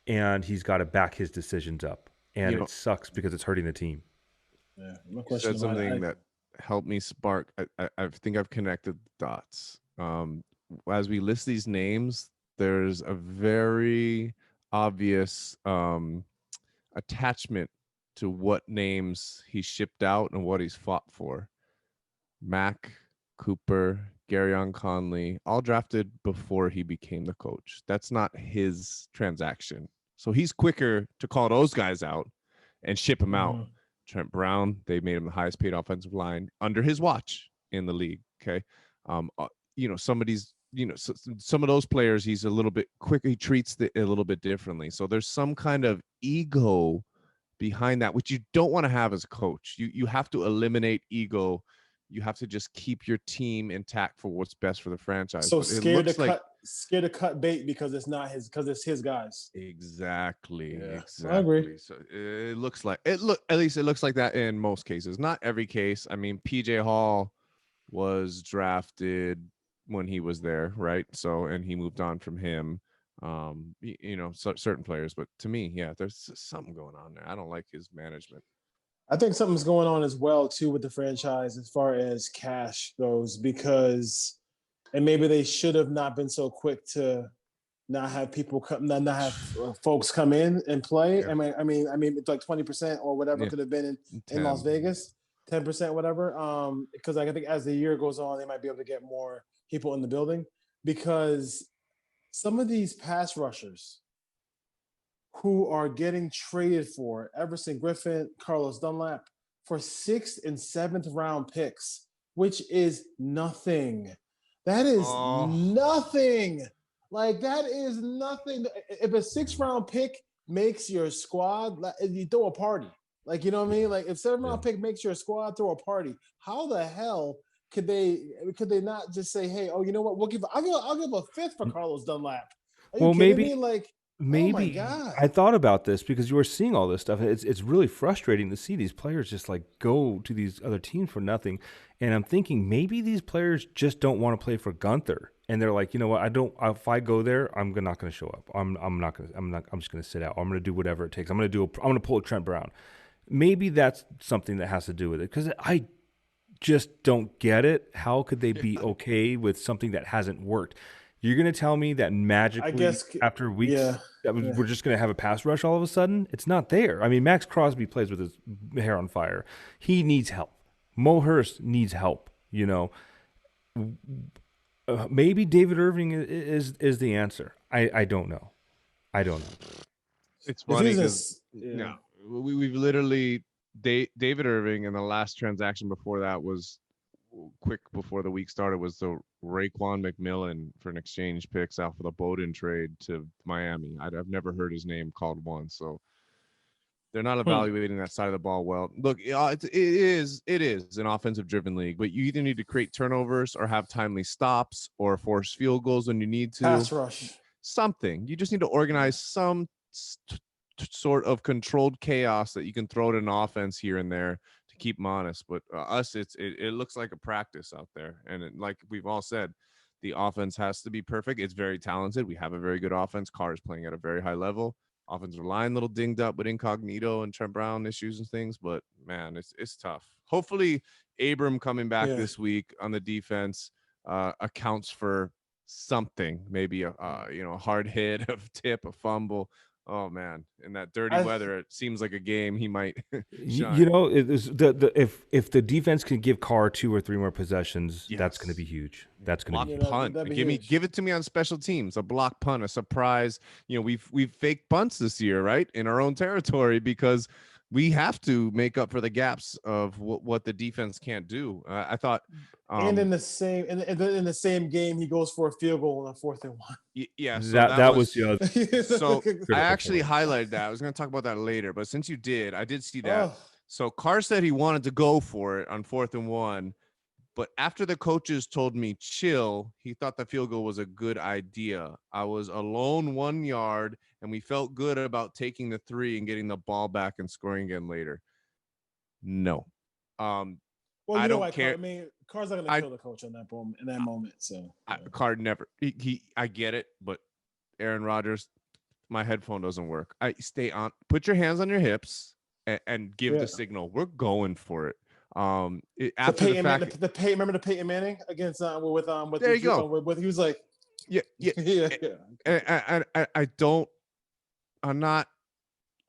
and he's got to back his decisions up. And it sucks because it's hurting the team. Yeah, no question. Said something that helped me spark. I think I've connected the dots. As we list these names, there's a very obvious attachment to what names he shipped out and what he's fought for. Mack, Cooper, Garyon Conley, all drafted before he became the coach. That's not his transaction. So he's quicker to call those guys out and ship him out. Trent Brown, they made him the highest paid offensive line under his watch in the league. Okay. Some of those players, he's a little bit quicker. He treats it a little bit differently. So there's some kind of ego behind that, which you don't want to have as a coach. You have to eliminate ego. You have to just keep your team intact for what's best for the franchise. So scared to cut bait because it's his guys. Exactly. Yeah. Exactly. I agree. So it looks like that in most cases. Not every case. I mean, PJ Hall was drafted when he was there, right? So, and he moved on from him. Certain players, but to me, yeah, there's something going on there. I don't like his management. I think something's going on as well too with the franchise as far as cash goes, because, and maybe they should have not been so quick to not have folks come in and play. Yeah. I mean, it's like 20% or whatever could have been in Las Vegas, 10%, whatever. Because I think as the year goes on, they might be able to get more people in the building, because some of these pass rushers who are getting traded for Everson Griffin, Carlos Dunlap, for 6th and 7th round picks, which is nothing. That is nothing. Like, that is nothing. If a 6th round pick makes your squad, you throw a party. Like, you know what I mean? Like, if 7th round pick makes your squad, throw a party. How the hell could they not just say, hey, oh, you know what? I'll give a 5th for Carlos Dunlap. Are you kidding me? Like, maybe. Oh my God. I thought about this because you were seeing all this stuff. It's really frustrating to see these players just like go to these other teams for nothing. And I'm thinking maybe these players just don't want to play for Gunther. And they're like, you know what? If I go there, I'm not going to show up. I'm just going to sit out. I'm going to do whatever it takes. I'm going to pull a Trent Brown. Maybe that's something that has to do with it, because I just don't get it. How could they be okay with something that hasn't worked? You're going to tell me that magically after weeks we're just going to have a pass rush all of a sudden? It's not there. I mean, Max Crosby plays with his hair on fire. He needs help. Mo Hurst needs help, you know. Maybe David Irving is the answer. I don't know. It's funny because we've literally David Irving, and the last transaction before that was quick before the week started was the Raekwon McMillan for an exchange picks out for the Bowden trade to Miami. I've never heard his name called once, so they're not evaluating that side of the ball well. Look, it is an offensive driven league, but you either need to create turnovers or have timely stops or force field goals when you need to. Pass rush. Something. You just need to organize some sort of controlled chaos that you can throw at an offense here and there to keep them honest. But it looks like a practice out there. And like we've all said, the offense has to be perfect. It's very talented. We have a very good offense. Carr is playing at a very high level. Offensive line a little dinged up with Incognito and Trent Brown issues and things, but man, it's tough. Hopefully Abram coming back this week on the defense accounts for something, maybe a hard hit, a tip, a fumble. Oh man, in that dirty weather, it seems like a game he might shine. You know, it is if the defense can give Carr 2 or 3 more possessions, that's going to be huge. That's going to be punt. Give it to me on special teams, a block punt, a surprise. You know, we've faked punts this year, right, in our own territory because we have to make up for the gaps of what the defense can't do. I thought, and in the same game, he goes for a field goal on 4th and 1. Yeah, so that was the other. So I actually highlighted that. I was going to talk about that later, but since you did, I did see that. Oh. So Carr said he wanted to go for it on 4th and 1, but after the coaches told me chill, he thought the field goal was a good idea. I was alone 1 yard, and we felt good about taking the 3 and getting the ball back and scoring again later. No. Well, I don't care. Carr's not going to kill the coach in that moment. So Carr never. I get it, but Aaron Rodgers, my headphone doesn't work. I stay on. Put your hands on your hips and give the signal. We're going for it. After remember the Peyton Manning against with there you go. With he was like, yeah. I'm not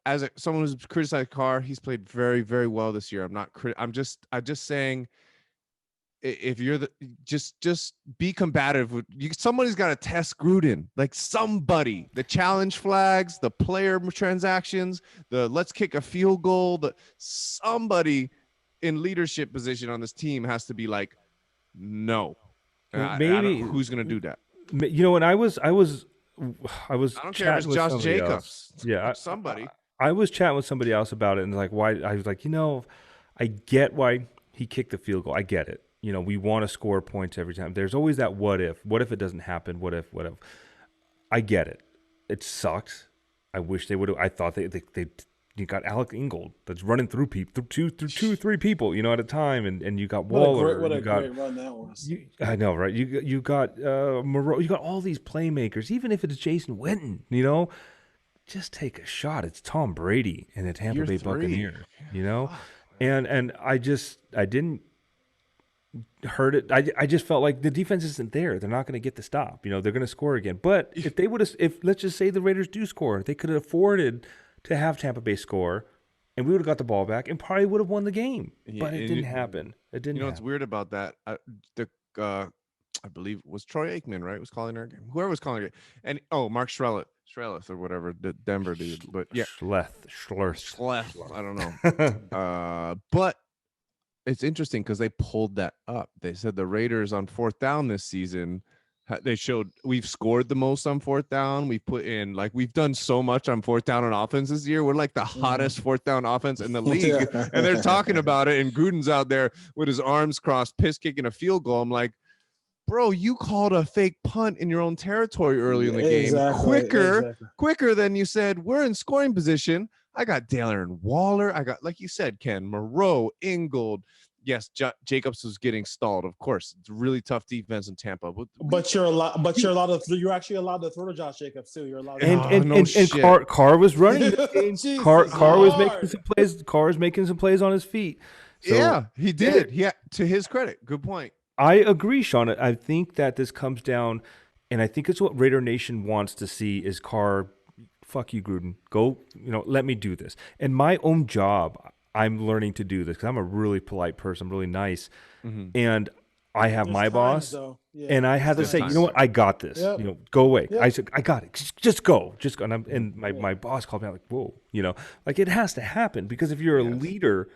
as someone who's criticized Carr. He's played very, very well this year. I'm just saying, if you're just be combative with you. Somebody's got to test Gruden, like somebody. The challenge flags, the player transactions, the let's kick a field goal. Somebody in leadership position on this team has to be like, no. Maybe who's going to do that? You know, when I was I don't care if it's Josh Jacobs. Yeah, somebody. I was chatting with somebody else about it, and like, why? I was like, I get why he kicked the field goal. I get it. You know, we want to score points every time. There's always that what if. What if it doesn't happen? What if? I get it. It sucks. I wish they would have. I thought you got Alec Ingold that's running through people, through 2-3 people, at a time, and you got Waller. What a great run that was. I know, right? You got Moreau. You got all these playmakers. Even if it's Jason Witten, just take a shot. It's Tom Brady and the Tampa Bay Buccaneers. And I didn't hurt it. I just felt like the defense isn't there. They're not going to get the stop. They're going to score again. But if let's just say the Raiders do score, they could have afforded to have Tampa Bay score, and we would have got the ball back and probably would have won the game. But it didn't happen. It didn't. What's weird about that? I believe it was Troy Aikman, right? Was calling our game. Whoever was calling it, and Mark Schrelis or whatever, the Denver dude. But yeah, Schleth. I don't know. But it's interesting because they pulled that up. They said the Raiders on 4th down this season. They showed we've scored the most on 4th down. We've put in we've done so much on 4th down on offense this year. We're like the hottest 4th down offense in the league. And they're talking about it. And Gruden's out there with his arms crossed, piss kicking a field goal. I'm like, bro, you called a fake punt in your own territory early in the game. Quicker than you said, we're in scoring position. I got Darren Waller. I got, like you said, Ken, Moreau, Ingold. Yes, Jacobs was getting stalled. Of course, it's a really tough defense in Tampa. But you're actually allowed to throw to Josh Jacobs too. You're allowed. And Carr was running. Carr was making some plays. Carr was making some plays on his feet. So, yeah, he did. Yeah, to his credit, good point. I agree, Sean. I think that this comes down, and I think it's what Raider Nation wants to see is Carr. Fuck you, Gruden. Go. Let me do this. And my own job. I'm learning to do this because I'm a really polite person, really nice, and I have my boss. And I had to say, you know what, I got this. Yep. You know, go away. Yep. I said, I got it. Just go. Just go. And my boss called me out like, whoa, you know, like it has to happen because if you're a leader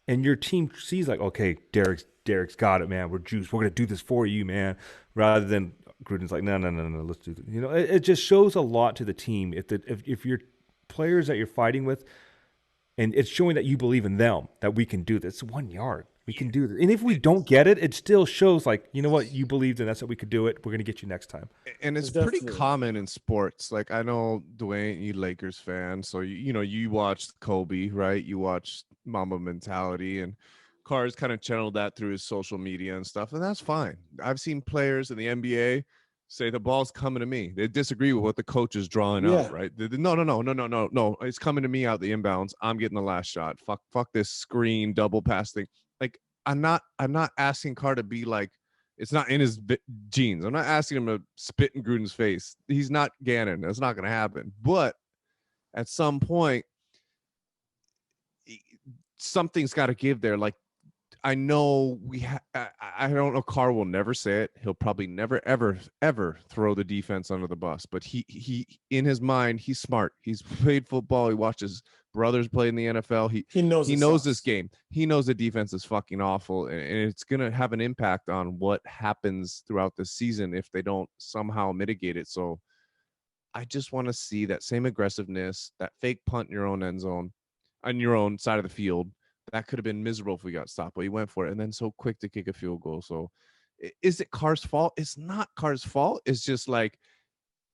and your team sees like, okay, Derek's got it, man. We're juiced. We're gonna do this for you, man. Rather than Gruden's like, no, let's do this. You know, it just shows a lot to the team if your players that you're fighting with, and it's showing that you believe in them that we can do this. It's 1 yard. We can do this. And if we don't get it, it still shows like, you know what, you believed in us that we could do it. We're going to get you next time. And it's pretty common in sports. Like I know Dwayne, you Lakers fan. So, you watched Kobe, right? You watched Mamba Mentality, and Carr's kind of channeled that through his social media and stuff. And that's fine. I've seen players in the NBA say the ball's coming to me. They disagree with what the coach is drawing up, right? No. It's coming to me out the inbounds. I'm getting the last shot. Fuck this screen double pass thing. Like I'm not asking Carr to be like, it's not in his genes. I'm not asking him to spit in Gruden's face. He's not Gannon. That's not going to happen. But at some point, something's got to give there. Like I know I don't know. Carr will never say it. He'll probably never, ever throw the defense under the bus. But he in his mind, he's smart. He's played football. He watches brothers play in the NFL. He knows this game. He knows the defense is fucking awful, and it's gonna have an impact on what happens throughout the season if they don't somehow mitigate it. So I just want to see that same aggressiveness, that fake punt in your own end zone, on your own side of the field. That could have been miserable if we got stopped, but he went for it, and then so quick to kick a field goal. So is it Carr's fault? It's not Carr's fault. It's just like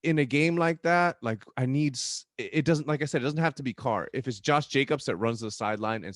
in a game like that, like it doesn't, like I said, it doesn't have to be Carr. If it's Josh Jacobs that runs to the sideline and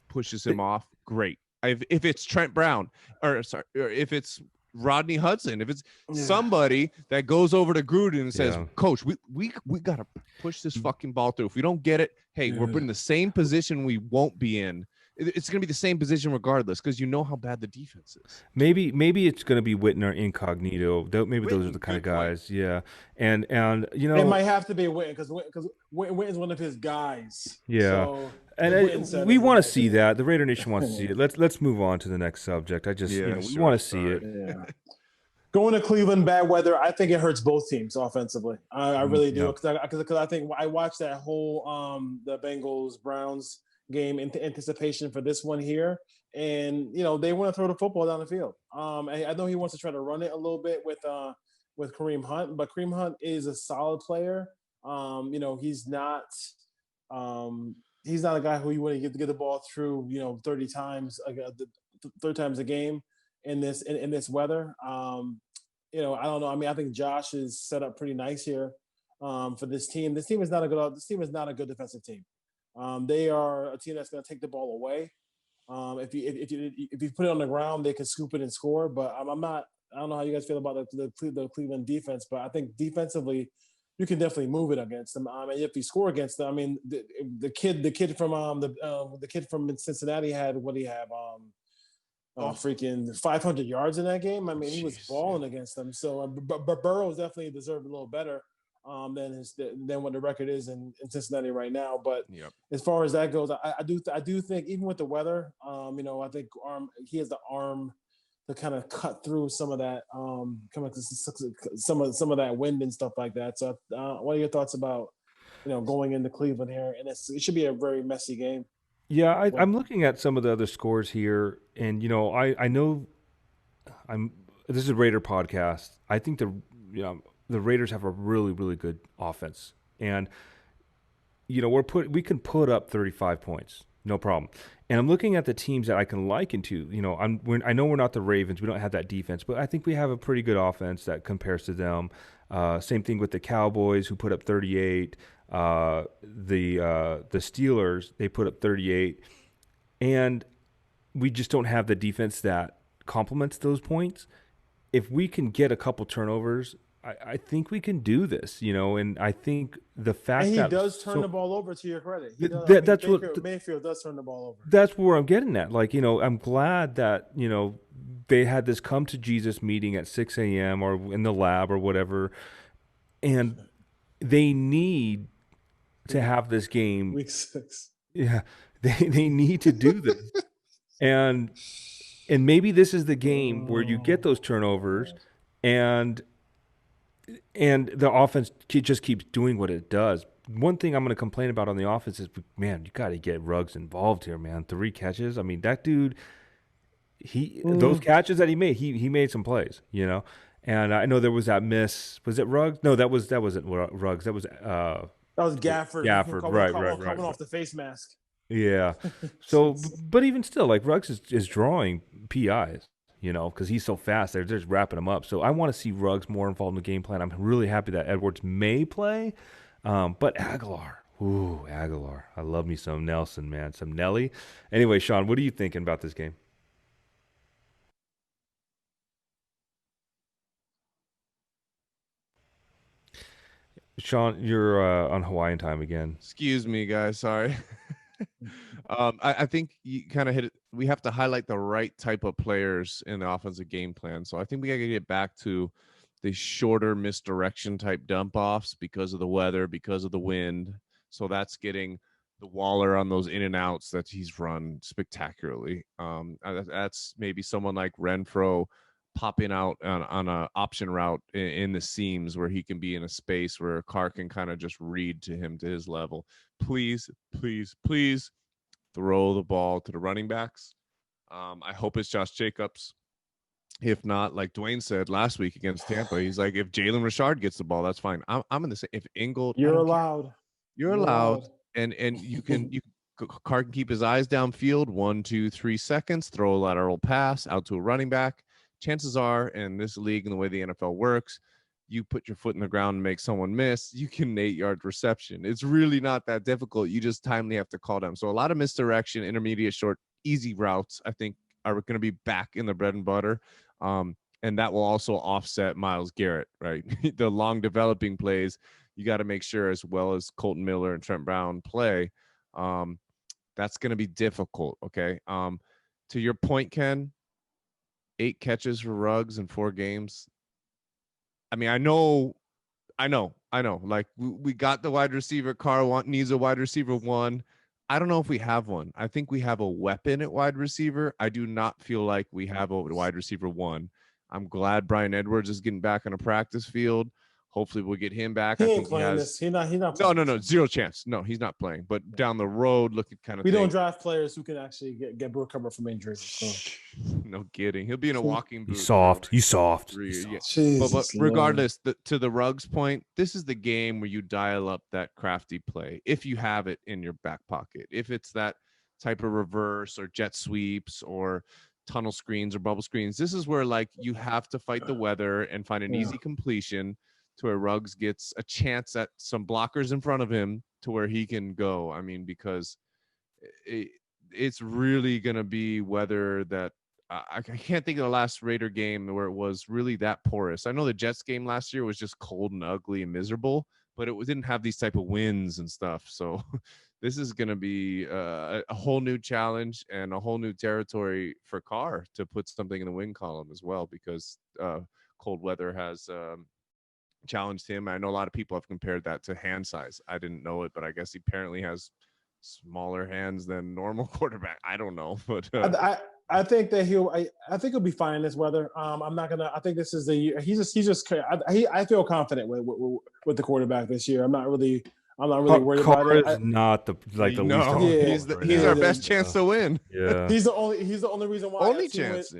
pushes him off, great. If it's Trent Brown, or if it's Rodney Hudson, if it's somebody that goes over to Gruden and says, Coach, we got to push this fucking ball through. If we don't get it, hey, we're in the same position we won't be in. It's going to be the same position regardless because you know how bad the defense is. Maybe it's going to be Whitner incognito. Maybe those are the kind of guys. Point. Yeah. And you know. It might have to be Whitner because Whitner's one of his guys. Yeah. So and we want to see that. The Raider Nation wants to see it. Let's move on to the next subject. We want to see it. Yeah. Going to Cleveland, bad weather. I think it hurts both teams offensively. I really do because I think I watched that whole the Bengals Browns game in anticipation for this one here, and they want to throw the football down the field. I know he wants to try to run it a little bit with Kareem Hunt, but Kareem Hunt is a solid player. He's not a guy who you want to get the ball through 30 times a game in this weather. I don't know. I mean, I think Josh is set up pretty nice here for this team. This team is not a good defensive team. They are a team that's going to take the ball away. If you put it on the ground, they can scoop it and score. But I don't know how you guys feel about the Cleveland defense, but I think defensively, you can definitely move it against them. And if you score against them, I mean, the kid from Cincinnati had, what do you have? Freaking 500 yards in that game. I mean, he was balling against them. So Burrows definitely deserved a little better than what the record is in Cincinnati right now. But as far as that goes, I do think even with the weather, I think he has the arm to kind of cut through some of that, some of that wind and stuff like that. So, what are your thoughts about going into Cleveland here? And it should be a very messy game. Yeah, I'm looking at some of the other scores here, and I know this is a Raider podcast. I think the Raiders have a really, really good offense, and we can put up 35 points, no problem. And I'm looking at the teams that I can liken to. I know we're not the Ravens, we don't have that defense, but I think we have a pretty good offense that compares to them. Same thing with the Cowboys, who put up 38. The Steelers, they put up 38, and we just don't have the defense that complements those points. If we can get a couple turnovers, I think we can do this, and I think the fact and he that does turn the ball over, to your credit. Mayfield does turn the ball over. That's where I'm getting at. Like, I'm glad that, they had this come to Jesus meeting at 6 a.m. or in the lab or whatever, and they need to have this game. Week 6. Yeah, they need to do this. And And maybe this is the game where you get those turnovers, and the offense just keeps doing what it does. One thing I'm going to complain about on the offense is, man, you got to get Ruggs involved here, man. 3 catches. I mean, that dude, those catches that he made some plays, you know. And I know there was that miss. Was it Ruggs? No, that wasn't Ruggs. That was Gafford. Gafford, right. Coming off the face mask. Yeah. So, but even still, like Ruggs is drawing PIs, you know, because he's so fast. They're just wrapping him up. So I want to see Ruggs more involved in the game plan. I'm really happy that Edwards may play, but Aguilar. Ooh, Aguilar. I love me some Nelson, man. Some Nelly. Anyway, Sean, what are you thinking about this game? Sean, you're on Hawaiian time again. Excuse me, guys. Sorry. I think you kind of hit it. We have to highlight the right type of players in the offensive game plan. So I think we got to get back to the shorter misdirection type dump offs because of the weather, because of the wind. So that's getting the Waller on those in and outs that he's run spectacularly. That's maybe someone like Renfro popping out on a option route in the seams where he can be in a space where Carr can kind of just read to him to his level. Please throw the ball to the running backs. I hope it's Josh Jacobs. If not, like Dwayne said last week against Tampa, he's like, if Jalen Richard gets the ball, that's fine. I'm in the same. If Ingold, you're allowed. You're allowed. And Carr can keep his eyes downfield, 1, 2, 3 seconds, throw a lateral pass out to a running back. Chances are, in this league and the way the NFL works, you put your foot in the ground and make someone miss, you can 8-yard reception. It's really not that difficult. You just timely have to call them. So a lot of misdirection, intermediate, short, easy routes, I think, are going to be back in the bread and butter. And that will also offset Myles Garrett, right? The long developing plays, you got to make sure, as well as Colton Miller and Trent Brown play. That's going to be difficult, okay? To your point, Ken, 8 catches for Ruggs in 4 games. I mean, I know. Like, we got the wide receiver. Carr needs a wide receiver 1. I don't know if we have one. I think we have a weapon at wide receiver. I do not feel like we have a wide receiver 1. I'm glad Bryan Edwards is getting back on a practice field. Hopefully we'll get him back. He ain't playing this. He's not. No. Zero chance. No, he's not playing. But down the road, looking kind of. We don't draft players who can actually get recover from injuries. So. No kidding. He'll be in a walking boot. He's soft. Yeah. But regardless, to the Ruggs point, this is the game where you dial up that crafty play if you have it in your back pocket. If it's that type of reverse or jet sweeps or tunnel screens or bubble screens, this is where, like, you have to fight the weather and find an easy completion to where Ruggs gets a chance at some blockers in front of him to where he can go. I mean, because it's really going to be weather that I can't think of the last Raider game where it was really that porous. I know the Jets game last year was just cold and ugly and miserable, but it didn't have these type of winds and stuff. So this is going to be a whole new challenge and a whole new territory for Carr to put something in the win column as well, because cold weather has challenged him. I know a lot of people have compared that to hand size. I didn't know it, but I guess he apparently has smaller hands than normal quarterback. I don't know, but I think that I think he'll be fine in this weather. I'm not gonna. I think this is the year. I feel confident with the quarterback this year. I'm not really worried about it. Is not the least. He's our best chance to win. Yeah, he's the only reason why. Only chance.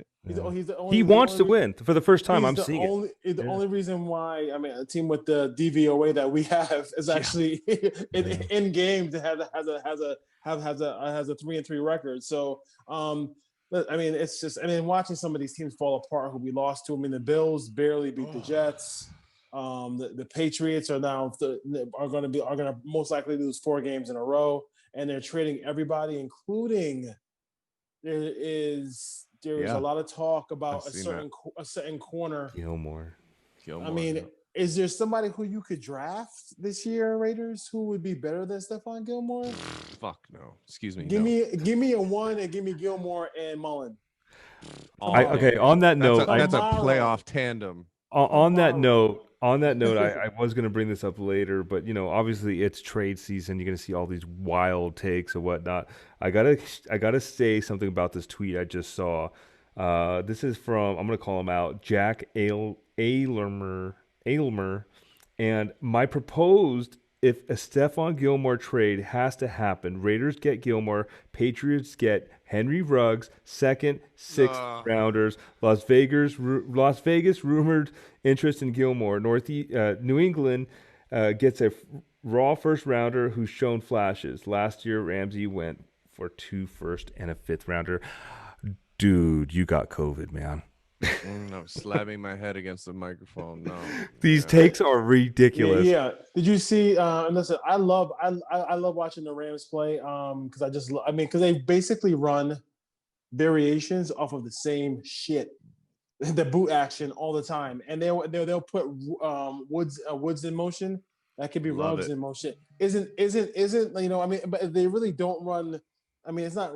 He wants to win for the first time. I'm seeing it. The only reason why, I mean, a team with the DVOA that we have is actually in game to has a 3-3 record. So, I mean, it's just, watching some of these teams fall apart who we lost to. I mean, the Bills barely beat the Jets. The Patriots are going to most likely lose 4 games in a row, and they're trading everybody, including there is a lot of talk about a certain corner. Gilmore. I mean, is there somebody who you could draft this year, Raiders, who would be better than Stephon Gilmore? Fuck no. Excuse me. Give me a 1 and give me Gilmore and Mullen. Okay. On that note, that's a playoff tandem. On that note, I was going to bring this up later, but obviously it's trade season. You're going to see all these wild takes and whatnot. I gotta say something about this tweet I just saw. This is from, I'm going to call him out, Jack Aylmer. And my proposed, if a Stephon Gilmore trade has to happen, Raiders get Gilmore, Patriots get Henry Ruggs, second, sixth rounders. Las Vegas rumored interest in Gilmore. New England gets a raw first rounder who's shown flashes. Last year, Ramsey went for 2 first and a 5th rounder. Dude, you got COVID, man. I'm slapping my head against the microphone. No, these takes are ridiculous. Yeah. Did you see? And listen, I love watching the Rams play. Because they basically run variations off of the same shit, the boot action all the time, and they'll put Woods in motion. That could be Ruggs in motion. Isn't but they really don't run. It's not.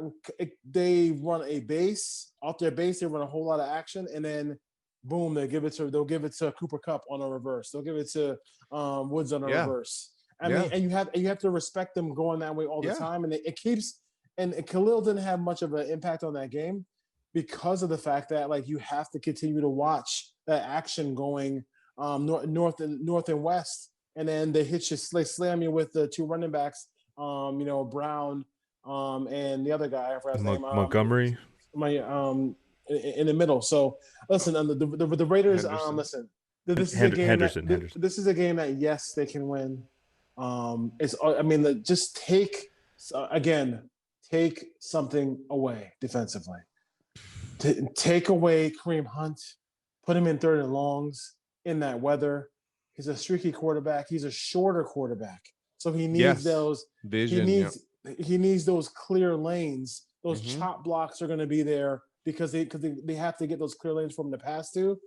They run a base off their base. They run a whole lot of action, and then boom, they'll give it to Cooper Kupp on a reverse. They'll give it to Woods on a reverse. And you have to respect them going that way all the time, and it keeps. And Khalil didn't have much of an impact on that game because of the fact that you have to continue to watch that action going north and west, and then they hit you, slam you with the 2 running backs, Brown. And the other guy, I forgot his name. Montgomery. In the middle. So listen, the Raiders. Listen, this is a game. Henderson. This is a game that yes, they can win. Just take something away defensively. Take away Kareem Hunt, put him in 3rd and longs in that weather. He's a streaky quarterback. He's a shorter quarterback, so he needs those vision. He needs those clear lanes. Those chop blocks are going to be there because they have to get those clear lanes from the pass to.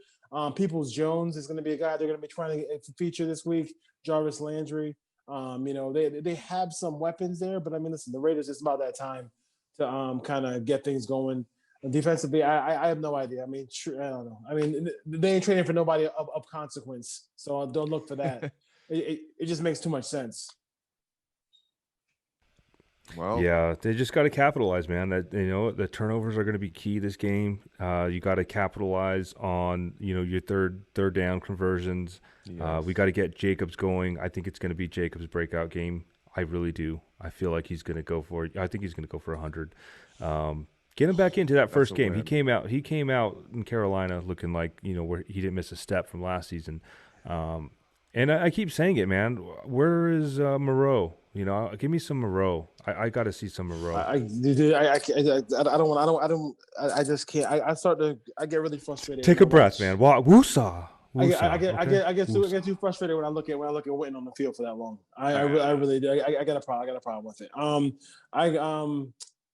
Peoples Jones is going to be a guy they're going to be trying to feature this week. Jarvis Landry. They have some weapons there, but listen, the Raiders, it's about that time to kind of get things going. And defensively, I have no idea. I don't know. They ain't trading for nobody of consequence, so don't look for that. It just makes too much sense. Well, yeah, they just got to capitalize, man. That the turnovers are going to be key this game. You got to capitalize on your third down conversions. Yes. We got to get Jacobs going. I think it's going to be Jacobs' breakout game. I really do. I feel like he's going to go for it. I think he's going to go for 100. Get him back into that first game. He came out in Carolina looking like where he didn't miss a step from last season. And I keep saying it, man. Where is Moreau? Give me some Moreau. I got to see some Moreau. I just can't. I get really frustrated. Take a breath, man. Woosah. I get too frustrated when I look at Witten on the field for that long. I really do. I got a problem with it.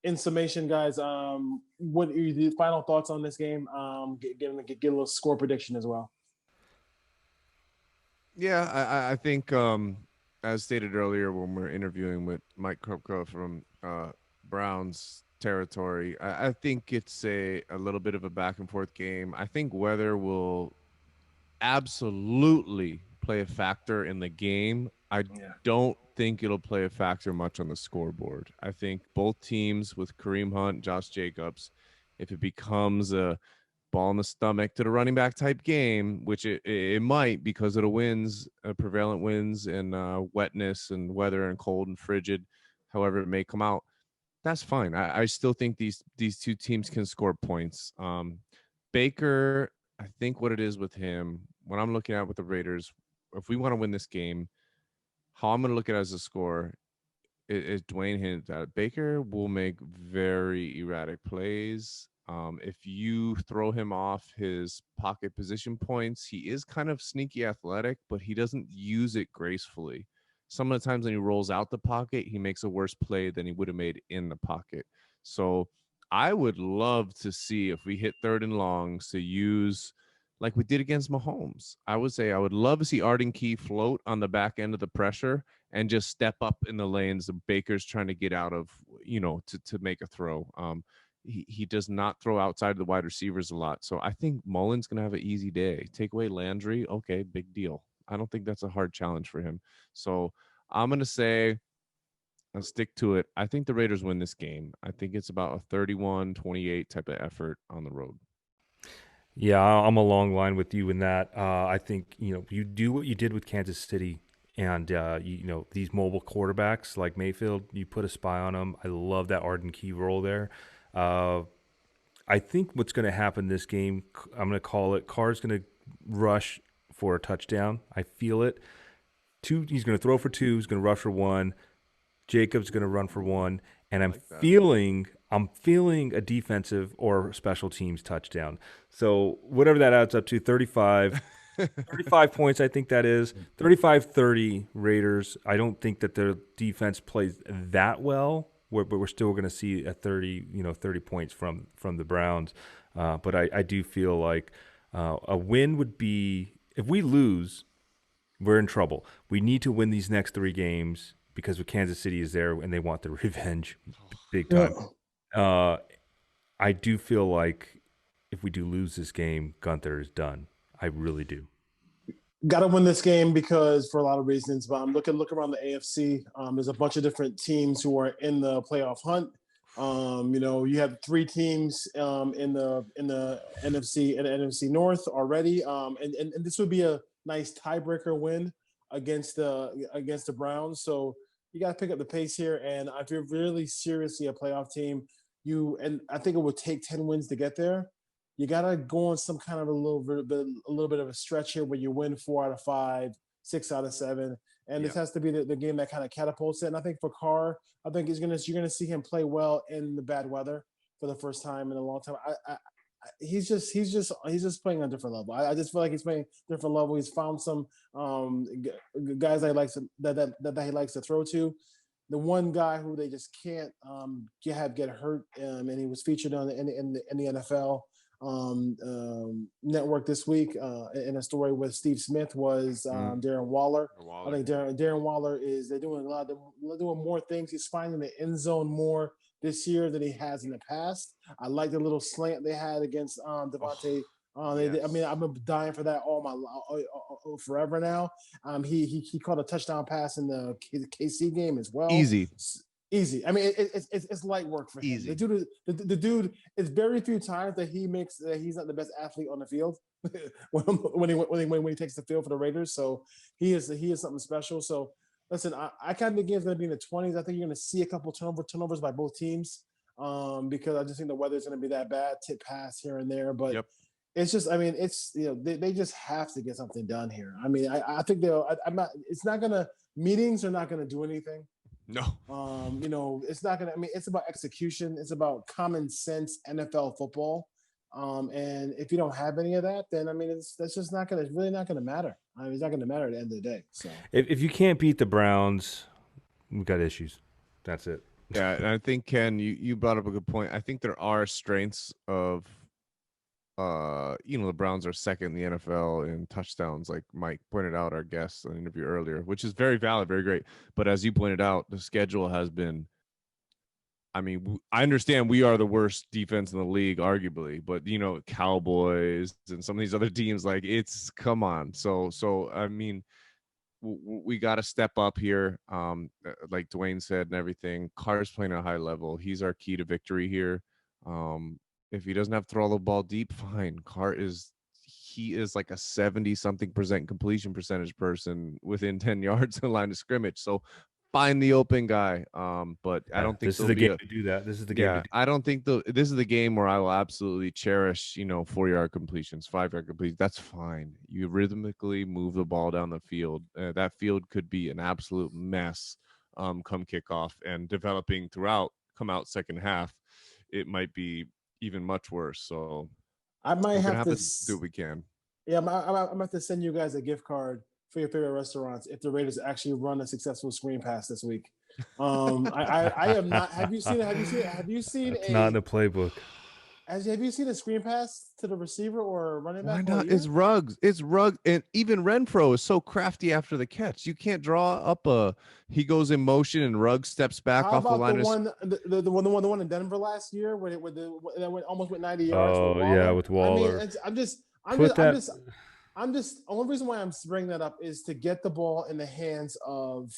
In summation, guys, what are the final thoughts on this game? Get a little score prediction as well. Yeah, I think as stated earlier when we were interviewing with Mike Krupka from Browns territory, I think it's a little bit of a back and forth game. I think weather will absolutely play a factor in the game. I don't think it'll play a factor much on the scoreboard. I think both teams with Kareem Hunt, Josh Jacobs, if it becomes a ball in the stomach to the running back type game, which it might because of the winds, prevalent winds and wetness and weather and cold and frigid, however it may come out, that's fine. I still think these two teams can score points. Baker, I think what it is with him, when I'm looking at with the Raiders, if we want to win this game, how I'm going to look at it as a score is Dwayne hinted at. Baker will make very erratic plays. If you throw him off his pocket position points, he is kind of sneaky athletic, but he doesn't use it gracefully. Some of the times when he rolls out the pocket, he makes a worse play than he would have made in the pocket. So I would love to see if we hit 3rd and longs to use like we did against Mahomes. I would say I would love to see Arden Key float on the back end of the pressure and just step up in the lanes the Baker's trying to get out of, to make a throw. He does not throw outside the wide receivers a lot. So I think Mullen's going to have an easy day. Take away Landry, okay, big deal. I don't think that's a hard challenge for him. So I'm going to say, I'll stick to it. I think the Raiders win this game. I think it's about a 31-28 type of effort on the road. Yeah, I'm a long line with you in that. I think you do what you did with Kansas City, and these mobile quarterbacks like Mayfield, you put a spy on them. I love that Arden Key role there. Uh, I think what's going to happen this game, I'm going to call it. Carr's going to rush for a touchdown. I feel it. He's going to throw for two. He's going to rush for one. Jacobs going to run for one, and I'm feeling a defensive or special teams touchdown. So whatever that adds up to, 35 points, I think that is 35-30 Raiders. I don't think that their defense plays that well, but we're still going to see a 30 points from the Browns. But I do feel like a win would be, if we lose, we're in trouble. We need to win these next 3 games because Kansas City is there and they want the revenge big time. I do feel like if we do lose this game, Gunther is done. I really do. Got to win this game because for a lot of reasons. But I'm look around the AFC. There's a bunch of different teams who are in the playoff hunt. You have 3 teams in the NFC and the NFC North already. And this would be a nice tiebreaker win against the Browns. So you got to pick up the pace here. And if you're really seriously a playoff team, and I think it would take 10 wins to get there. You got to go on some kind of a little bit of a stretch here where you win 4 out of 5, 6 out of 7. And this has to be the game that kind of catapults it. And I think for Carr, I think you're going to see him play well in the bad weather for the first time in a long time. He's just playing on a different level. I just feel like he's playing a different level. He's found some guys that he likes to throw to. The one guy who they just can't get hurt, and he was featured in the NFL network this week in a story with Steve Smith was Darren Waller. I think Darren Waller they're doing more things. He's finding the end zone more this year than he has in the past. I like the little slant they had against Devontae. Yes. I've been dying for that forever now. He caught a touchdown pass in the KC game as well. Easy. I mean, it's light work for him. Easy. The dude. It's very few times that he's not the best athlete on the field when he takes the field for the Raiders. So he is something special. So listen, I kind of think the game's going to be in the 20s. I think you're going to see a couple turnovers by both teams because I just think the weather's going to be that bad. Tip pass here and there, but. Yep. It's just, they just have to get something done here. I think meetings are not going to do anything. No. It's not going to, it's about execution. It's about common sense NFL football. And if you don't have any of that, then, that's just really not going to matter. It's not going to matter at the end of the day. So if you can't beat the Browns, we've got issues. That's it. Yeah. And I think, Ken, you brought up a good point. I think there are strengths of, the Browns are second in the NFL in touchdowns, like Mike pointed out, our guest in the interview earlier, which is very valid, very great. But as you pointed out, the schedule has been, I understand we are the worst defense in the league, arguably, but Cowboys and some of these other teams, like come on. So we got to step up here. Like Dwayne said and everything, Carr's playing at a high level. He's our key to victory here. If he doesn't have to throw the ball deep, fine. Carr is like a 70-something% completion percentage person within 10 yards of the line of scrimmage. So find the open guy. But I don't think this is the game to do that. This is the game. Yeah, I don't think this is the game where I will absolutely cherish, 4-yard completions, 5-yard completions. That's fine. You rhythmically move the ball down the field. That field could be an absolute mess come kickoff, and developing throughout, come out second half, it might be even much worse. So I might have to do what we can. Yeah, I'm going to have to send you guys a gift card for your favorite restaurants if the Raiders actually run a successful screen pass this week. I am not. Have you seen it? Have you seen it's not in the playbook. Have you seen a screen pass to the receiver or running back? Why not? It's Ruggs, and even Renfro is so crafty after the catch. You can't draw up he goes in motion and Ruggs steps back off the line. The one in Denver last year where that almost went 90 yards. Oh yeah, with Waller. Only reason why I'm bringing that up is to get the ball in the hands of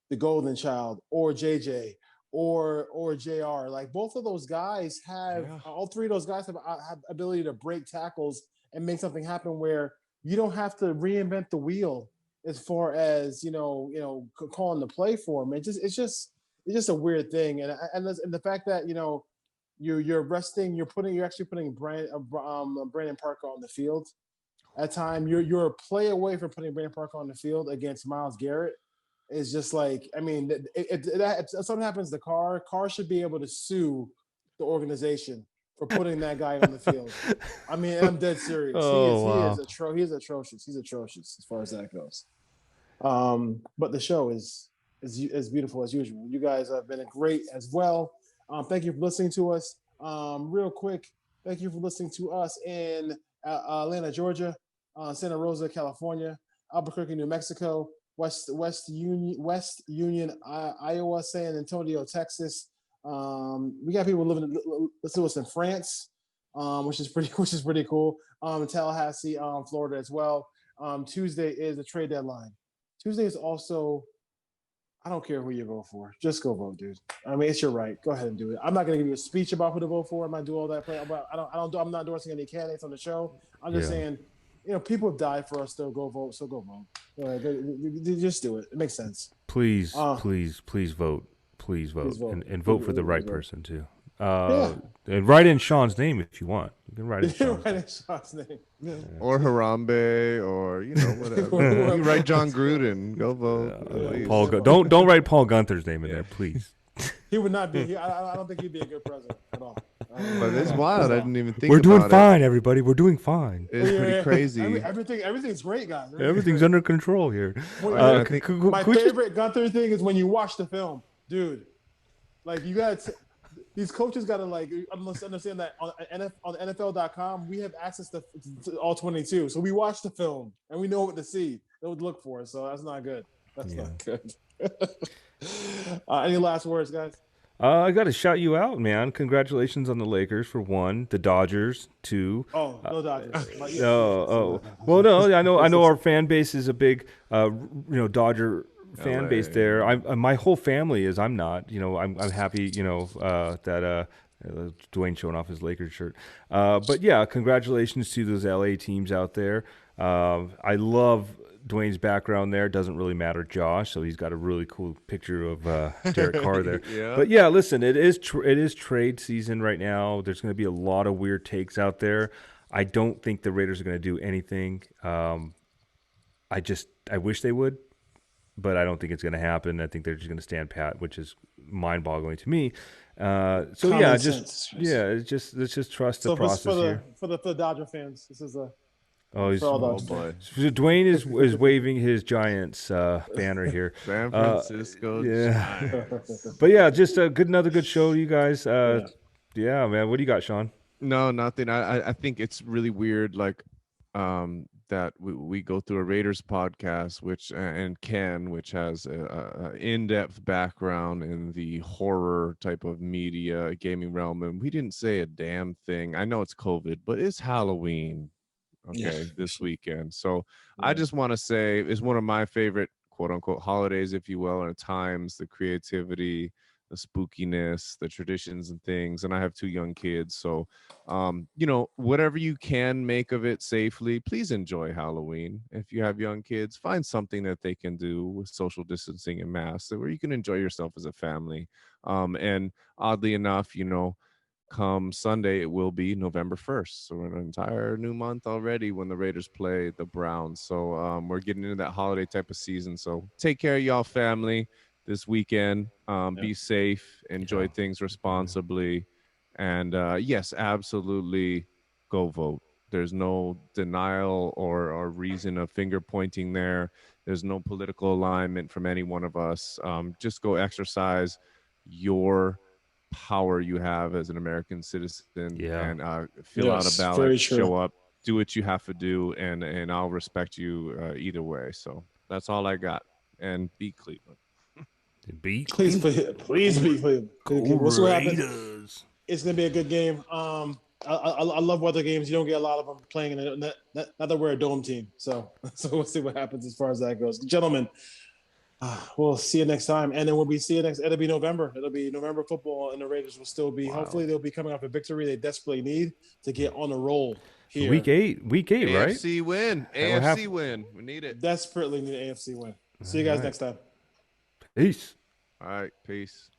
the Golden Child or JJ or JR. Like both of those guys have all three of those guys have ability to break tackles and make something happen where you don't have to reinvent the wheel as far as calling the play for them. It's just a weird thing, and the fact that you're actually putting Brandon Parker on the field. At time, you're a play away from putting Brandon Parker on the field against Myles Garrett. Is just like, I mean, if something happens to Carr should be able to sue the organization for putting that guy on the field. I mean, I'm dead serious. He is atrocious. He's atrocious as far as that goes. But the show is beautiful as usual. You guys have been great as well. Thank you for listening to us. Real quick, thank you for listening to us in Atlanta, Georgia, Santa Rosa, California, Albuquerque, New Mexico, West Union, Iowa, San Antonio, Texas. We got people listen to us in France, which is pretty cool. Tallahassee, Florida as well. Tuesday is the trade deadline. Tuesday is also, I don't care who you vote for. Just go vote, dude. I mean, it's your right. Go ahead and do it. I'm not going to give you a speech about who to vote for. I'm not doing all that. I'm not endorsing any candidates on the show. I'm just saying, people have died for us to go vote. So go vote. Just do it. It makes sense. Please vote. Please vote. And vote for the right person too. And write in Sean's name if you want. You can write in Sean's name. Yeah. Or Harambe, or whatever. You write John Gruden. Go vote. Don't write Paul Gunther's name in there, please. He would not be. I don't think he'd be a good president at all. But it's wild. I didn't even think. We're doing fine, everybody. We're doing fine. It's pretty crazy. Everything's great, guys. Everything's under control here. My favorite Gunther thing is when you watch the film, dude. Like you got. These coaches got to understand that on NFL.com, we have access to all 22. So we watch the film and we know what to see, what to look for. So that's not good. That's not good. Any last words, guys? I got to shout you out, man. Congratulations on the Lakers for 1, the Dodgers 2. Oh, no Dodgers. Well, no, I know our fan base is a big, Dodger fan base there. My whole family is. I'm not. I'm happy. That Dwayne showing off his Lakers shirt. But yeah, congratulations to those LA teams out there. I love Dwayne's background there. Doesn't really matter, Josh. So he's got a really cool picture of Derek Carr there. Yeah. But yeah, listen, it is trade season right now. There's going to be a lot of weird takes out there. I don't think the Raiders are going to do anything. I wish they would. But I don't think it's going to happen. I think they're just going to stand pat, which is mind-boggling to me. Let's just trust the process here. For the Dodger fans, this is a. Oh boy! Dwayne is waving his Giants banner here. San Francisco. Giants. But yeah, just another good show, you guys. Yeah, man. What do you got, Sean? No, nothing. I think it's really weird, like, that we go through a Raiders podcast, which has a in-depth background in the horror type of media gaming realm, and we didn't say a damn thing. I know it's COVID, but it's Halloween, this weekend. So I just want to say it's one of my favorite quote-unquote holidays, if you will, and at times the creativity, the spookiness, the traditions and things. And I have 2 young kids. So, whatever you can make of it safely, please enjoy Halloween. If you have young kids, find something that they can do with social distancing and masks where you can enjoy yourself as a family. And oddly enough, come Sunday, it will be November 1st. So we're in an entire new month already when the Raiders play the Browns. So we're getting into that holiday type of season. So take care of y'all family this weekend. Be safe, enjoy things responsibly, and yes, absolutely go vote. There's no denial or reason of finger pointing there. There's no political alignment from any one of us. Just go exercise your power you have as an American citizen and fill out a ballot, show up, do what you have to do, and I'll respect you either way. So that's all I got. And beat Cleveland. Please beat Cleveland. We'll see what happens. It's gonna be a good game. I love weather games. You don't get a lot of them playing, not that we're a dome team. So we'll see what happens as far as that goes, gentlemen. We'll see you next time. And then we'll be see you next. It'll be November. It'll be November football, and the Raiders will still be. Wow. Hopefully, they'll be coming off a victory they desperately need to get on a roll here. Week eight, right? AFC win. AFC win. We need it. Desperately need an AFC win. See you guys next time. Peace. All right. Peace.